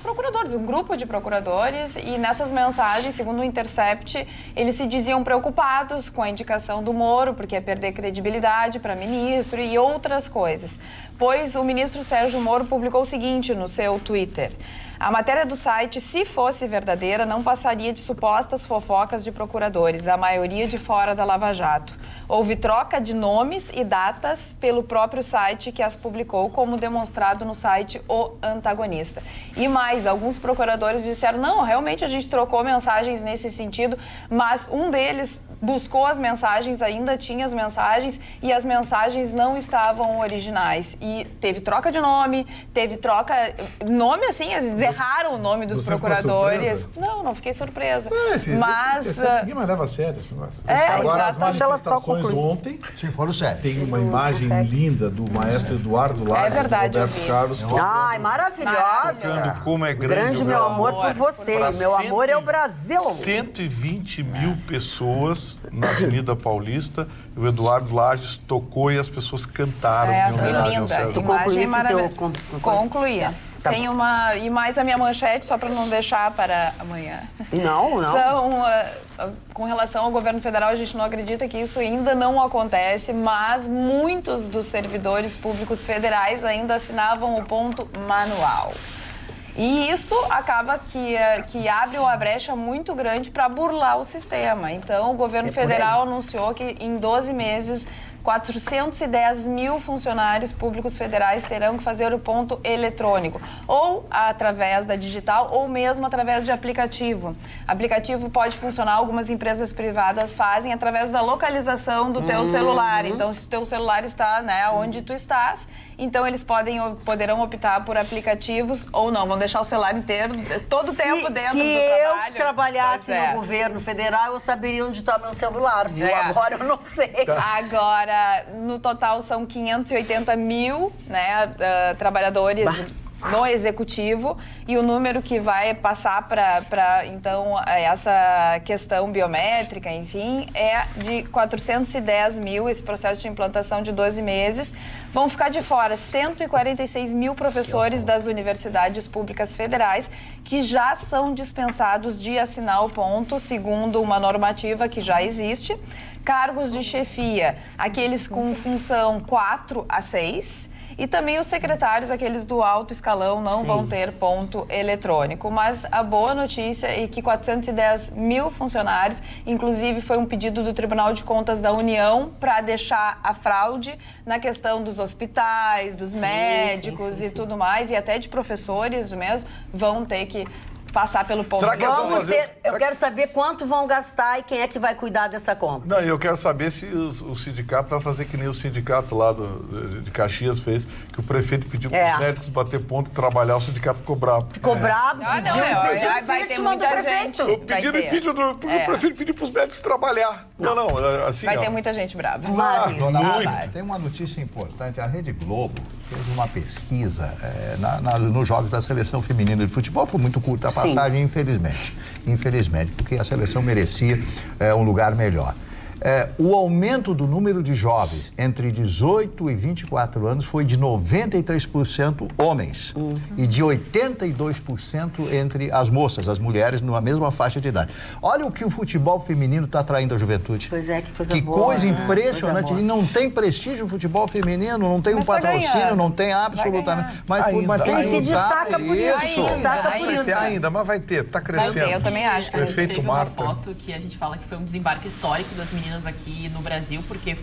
um grupo de procuradores, e nessas mensagens, segundo o Intercept, eles se diziam preocupados com a indicação do Moro, porque ia perder credibilidade para ministro e outras coisas. Pois o ministro Sérgio Moro publicou o seguinte no seu Twitter: a matéria do site, se fosse verdadeira, não passaria de supostas fofocas de procuradores, a maioria de fora da Lava Jato. Houve troca de nomes e datas pelo próprio site que as publicou, como demonstrado no site O Antagonista. E mais, alguns procuradores disseram, não, realmente a gente trocou mensagens nesse sentido, mas um deles buscou as mensagens, ainda tinha as mensagens, e as mensagens não estavam originais. E teve troca de nome, nome assim, eles erraram o nome dos procuradores. Não fiquei surpresa. Mas... ninguém mais leva a sério esse negócio. Agora, as manifestações ontem, foram sérias. Tem uma imagem linda do maestro Eduardo Lage. É verdade, eu Roberto vi. Carlos. Maravilhosa. Como é grande meu amor por você. Meu amor é o Brasil. 120 mil pessoas na Avenida Paulista. O Eduardo Lages tocou e as pessoas cantaram. Foi linda. Tu concluísse teu... Concluía. Tá tem uma... E mais a minha manchete, só para não deixar para amanhã. Não. Com relação ao governo federal, a gente não acredita que isso ainda não acontece, mas muitos dos servidores públicos federais ainda assinavam o ponto manual. E isso acaba que abre uma brecha muito grande para burlar o sistema. Então, o governo federal anunciou que em 12 meses... 410 mil funcionários públicos federais terão que fazer o ponto eletrônico, ou através da digital, ou mesmo através de aplicativo. Aplicativo pode funcionar, algumas empresas privadas fazem, através da localização do teu celular. Então, se o teu celular está, onde tu estás, então eles poderão optar por aplicativos ou não. Vão deixar o celular inteiro, todo o tempo dentro do trabalho. Se eu trabalhasse no governo federal, eu saberia onde está meu celular, viu? Agora eu não sei. Agora, no total, são 580 mil trabalhadores no executivo, e o número que vai passar para então, essa questão biométrica, enfim, é de 410 mil, esse processo de implantação de 12 meses. Vão ficar de fora 146 mil professores das universidades públicas federais, que já são dispensados de assinar o ponto, segundo uma normativa que já existe. Cargos de chefia, aqueles com função 4 a 6, e também os secretários, aqueles do alto escalão, não vão ter ponto eletrônico. Mas a boa notícia é que 410 mil funcionários, inclusive foi um pedido do Tribunal de Contas da União para deixar a fraude na questão dos hospitais, dos médicos e tudo mais, e até de professores mesmo, vão ter que passar pelo ponto. Será que eu quero saber quanto vão gastar e quem é que vai cuidar dessa conta. Não, eu quero saber se o sindicato vai fazer que nem o sindicato lá de Caxias fez, que o prefeito pediu para os médicos bater ponto e trabalhar, o sindicato ficou bravo. Ficou bravo? Vai ter muita gente. O prefeito pediu para os médicos trabalhar. Não, assim... Vai ter muita gente brava. Tem uma notícia importante. A Rede Globo fez uma pesquisa nos jogos da seleção feminina de futebol. Foi muito curta a passagem, infelizmente, porque a seleção merecia um lugar melhor. O aumento do número de jovens entre 18 e 24 anos foi de 93% homens e de 82% entre as moças, as mulheres, numa mesma faixa de idade. Olha o que o futebol feminino está atraindo a juventude. Pois é, que coisa boa. Que coisa impressionante. Coisa e não tem prestígio o futebol feminino, não tem um patrocínio, não tem absolutamente. Mas ele se destaca por isso. Mas vai ter, está crescendo. Eu também acho. Prefeito Marta. Uma foto que a gente fala que foi um desembarque histórico das meninas aqui no Brasil, porque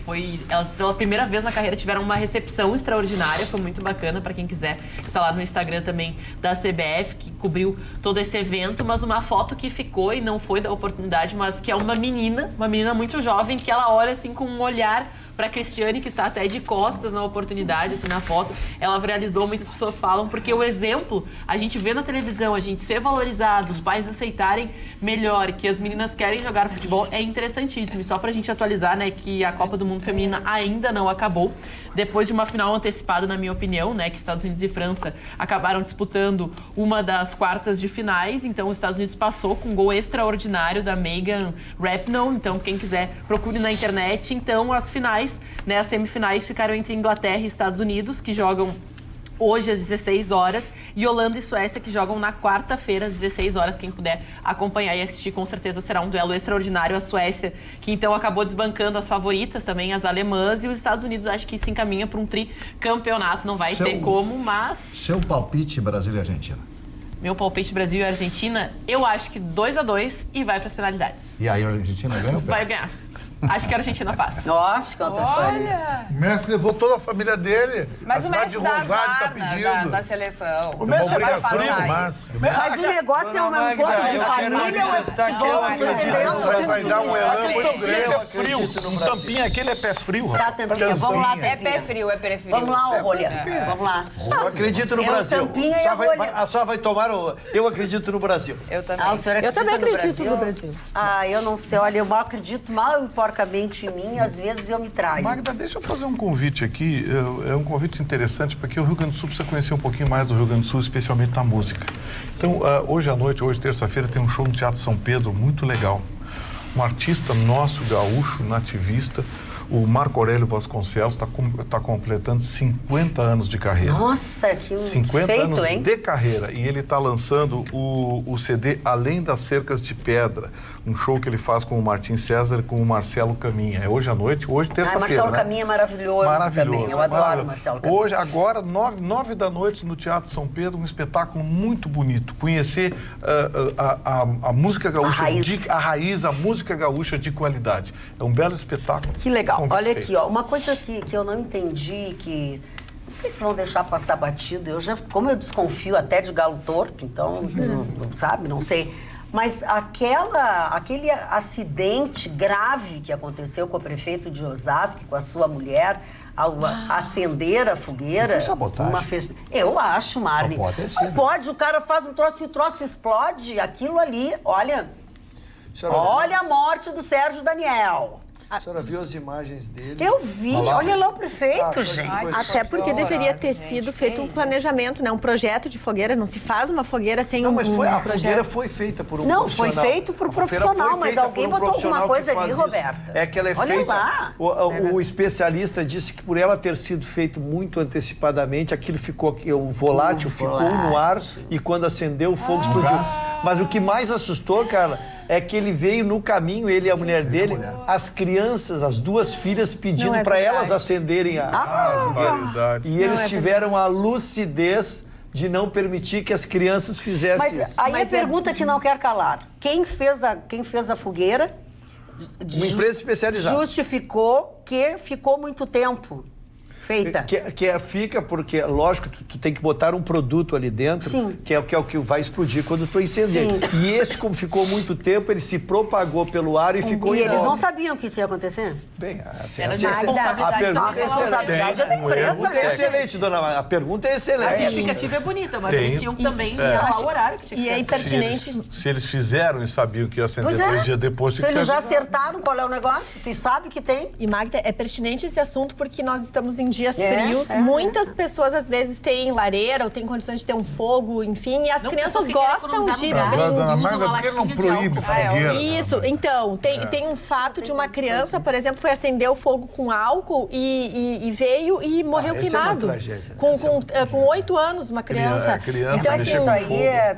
elas pela primeira vez na carreira tiveram uma recepção extraordinária, foi muito bacana para quem quiser, está lá no Instagram também da CBF, que cobriu todo esse evento, mas uma foto que ficou e não foi da oportunidade, mas que é uma menina muito jovem, que ela olha assim com um olhar para Cristiane, que está até de costas na oportunidade, assim, na foto. Ela viralizou, muitas pessoas falam, porque o exemplo, a gente vê na televisão, a gente ser valorizado, os pais aceitarem melhor, que as meninas querem jogar futebol, é interessantíssimo. E só pra gente atualizar, né, que a Copa do Mundo Feminina ainda não acabou. Depois de uma final antecipada, na minha opinião, né, que Estados Unidos e França acabaram disputando uma das quartas de finais. Então, os Estados Unidos passou com um gol extraordinário da Megan Rapinoe. Então, quem quiser, procure na internet. Então, as finais, né, as semifinais ficaram entre Inglaterra e Estados Unidos, que jogam hoje às 16 horas, e Holanda e Suécia, que jogam na quarta-feira às 16 horas. Quem puder acompanhar e assistir, com certeza será um duelo extraordinário. A Suécia, que então acabou desbancando as favoritas também, as alemãs, e os Estados Unidos acho que se encaminha para um tricampeonato. Não vai ter como, mas... Seu palpite, Brasil e Argentina? Meu palpite, Brasil e Argentina, eu acho que 2-2 e vai para as penalidades. E aí a Argentina ganha? Vai ganhar. Acho que a Argentina passa. Acho que Olha! O Messi levou toda a família dele. Mas o Messi dá azar da seleção. O Messi é mais frio. Mas o negócio é um encontro de família ou é futebol? Vai dar um elan muito grande. É frio. Um tampinha, aquele é pé frio. Tá, tampinha. Vamos lá, é pé frio, é pé frio. Vamos lá, Rolha. Vamos lá. Eu acredito no Brasil. A só vai tomar o... Eu acredito no Brasil. Eu também. Eu também acredito no Brasil. Eu não sei. Olha, eu acredito mal e porcamente em mim, às vezes eu me traio. Magda, deixa eu fazer um convite aqui. É um convite interessante, porque o Rio Grande do Sul precisa conhecer um pouquinho mais do Rio Grande do Sul, especialmente na música. Então, hoje à noite, hoje terça-feira, tem um show no Teatro São Pedro muito legal. Um artista nosso, gaúcho, nativista, o Marco Aurélio Vasconcelos, está completando 50 anos de carreira. Nossa, que 50 feito, anos hein? de carreira. E ele está lançando o CD Além das Cercas de Pedra, um show que ele faz com o Martim César e com o Marcelo Caminha. É hoje à noite, hoje terça-feira, Marcelo Caminha é maravilhoso também. Eu adoro Marcelo Caminha. Hoje, agora, 9 da noite, no Teatro São Pedro, um espetáculo muito bonito. Conhecer a música gaúcha, a raiz, a música gaúcha de qualidade. É um belo espetáculo. Que legal. Olha aqui, ó, uma coisa que eu não entendi, que não sei se vão deixar passar batido, como eu desconfio até de galo torto, então, não sei. Mas aquele acidente grave que aconteceu com o prefeito de Osasco, com a sua mulher, ao acender a fogueira... sabotagem. Eu acho, Marne. Só pode ter sido. Não pode, o cara faz um troço e o troço explode, aquilo ali, olha... Olha a morte do Sérgio Daniel. A senhora viu as imagens dele? Eu vi, olha lá o prefeito, gente. Até porque deveria ter sido feito um planejamento, né? Um projeto de fogueira. Não se faz uma fogueira sem um projeto. A fogueira foi feita por um profissional. Não, foi feito por profissional, mas alguém botou alguma coisa ali, Roberta. É que ela é feita... O especialista disse que por ela ter sido feito muito antecipadamente, aquilo ficou... O volátil ficou no ar e quando acendeu o fogo explodiu. Mas o que mais assustou, cara, é que ele veio no caminho, ele e a mulher dele, as crianças, as duas filhas, pedindo para elas acenderem a... E eles tiveram a lucidez de não permitir que as crianças fizessem isso. Aí a pergunta que não quer calar. Quem fez a fogueira... Uma empresa especializada. Justificou que ficou muito tempo feita. Fica porque, lógico, tu tem que botar um produto ali dentro, que é o que vai explodir quando tu incender. E esse, como ficou muito tempo, ele se propagou pelo ar e ficou... E eles não sabiam que isso ia acontecer? Bem, a responsabilidade é da empresa. É excelente, dona Maria. A pergunta é excelente. A justificativa é bonita, mas eles tinham que também falar o horário que tinha que ser. E é impertinente. Se eles fizeram e sabiam que ia acender 2 dias depois... Se eles já acertaram qual é o negócio, se sabe que tem. E, Magda, é pertinente esse assunto porque nós estamos em dias frios. Muitas pessoas, às vezes, têm lareira ou têm condições de ter um fogo, enfim, e as crianças gostam de... Dona Magda, por que não proíbe fogueira? Isso, então, tem um fato de uma criança, por exemplo, foi acender o fogo com álcool e veio e morreu queimado. É uma tragédia. Com 8 anos, uma criança. Então, assim, isso aí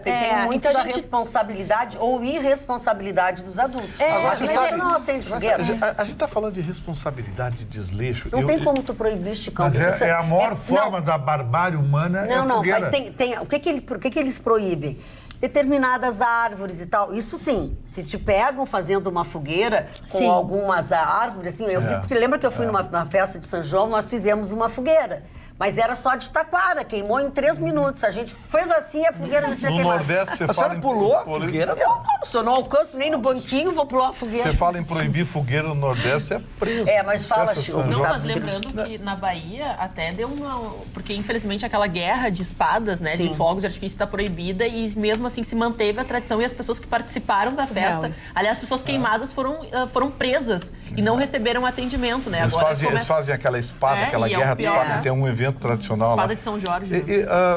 tem muito da responsabilidade ou irresponsabilidade dos adultos. Agora, você sabe, não acende fogueira. A gente está falando de responsabilidade, de desleixo. Não tem como tu proibir esticão. Mas é a maior forma da barbárie humana é a fogueira. Mas por que eles proíbem? Determinadas árvores e tal. Isso sim, se te pegam fazendo uma fogueira com algumas árvores, assim, eu vi, porque lembra que eu fui numa festa de São João, nós fizemos uma fogueira. Mas era só de taquara, queimou em 3 minutos. A gente fez assim, a fogueira já tinha queimado. No Nordeste, você fala... A senhora pulou a fogueira? Se eu não alcanço nem no banquinho, vou pular a fogueira. Você fala em proibir fogueira no Nordeste, você é preso. Mas fala, Não, mas lembrando que na Bahia até deu uma... Porque, infelizmente, aquela guerra de espadas, né, de fogos de artifício está proibida e mesmo assim se manteve a tradição e as pessoas que participaram da festa... Aliás, as pessoas queimadas foram presas e não receberam atendimento, né? Eles fazem aquela espada, aquela guerra de espada, que tem um evento tradicional espada lá. de São Jorge.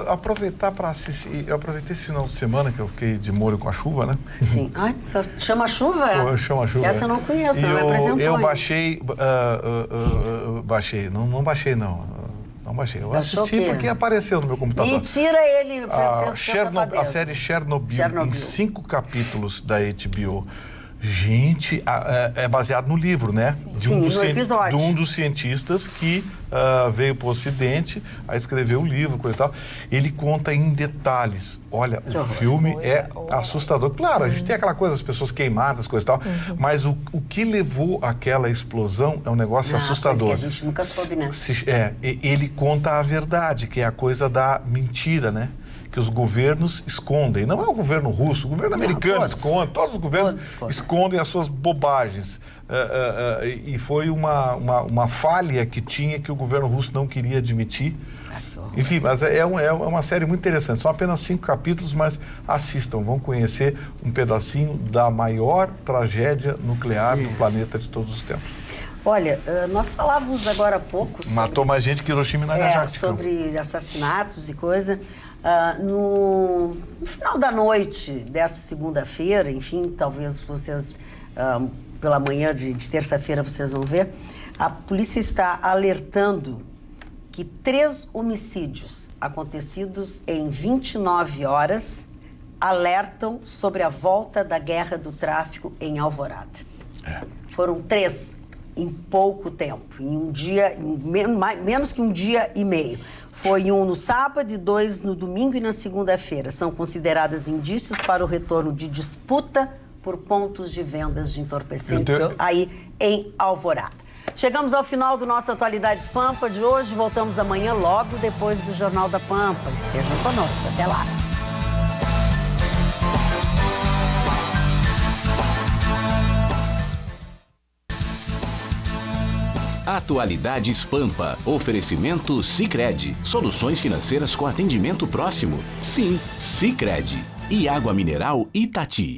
Aproveitar para assistir. Eu aproveitei esse final de semana que eu fiquei de molho com a chuva, né? Sim. Ai, chama chuva? Chama chuva. Essa eu não conheço, não me apresentou. Eu baixei. Não baixei, não. Não baixei. Eu assisti porque apareceu no meu computador. Mentira, ele fez a série Chernobyl, em 5 capítulos da HBO. Gente, é baseado no livro, né? De um dos cientistas que veio para o Ocidente a escrever o livro, coisa e tal. Ele conta em detalhes. Olha, o filme é assustador. Claro, a gente tem aquela coisa, as pessoas queimadas, coisa e tal, mas o que levou àquela explosão é um negócio assustador. Que a gente nunca soube, né? Ele conta a verdade, que é a coisa da mentira, né? Que os governos escondem. Não é o governo russo, o governo americano esconde, todos os governos escondem as suas bobagens. E foi uma falha que tinha que o governo russo não queria admitir. Enfim, mas é uma série muito interessante. São apenas 5 capítulos, mas assistam, vão conhecer um pedacinho da maior tragédia nuclear do planeta de todos os tempos. Olha, nós falávamos agora há pouco sobre... Matou mais gente que Hiroshima e Nagasaki. Sobre assassinatos e coisa. No final da noite desta segunda-feira, enfim, talvez vocês, pela manhã de terça-feira, vocês vão ver, a polícia está alertando que 3 homicídios acontecidos em 29 horas alertam sobre a volta da guerra do tráfico em Alvorada. Foram 3 em pouco tempo, em um dia, menos que um dia e meio. Foi 1 no sábado e 2 no domingo e na segunda-feira. São consideradas indícios para o retorno de disputa por pontos de vendas de entorpecentes aí em Alvorada. Chegamos ao final do nosso Atualidades Pampa de hoje. Voltamos amanhã logo depois do Jornal da Pampa. Estejam conosco. Até lá. Atualidades Pampa. Oferecimento Sicredi. Soluções financeiras com atendimento próximo. Sim, Sicredi. E água mineral Itati.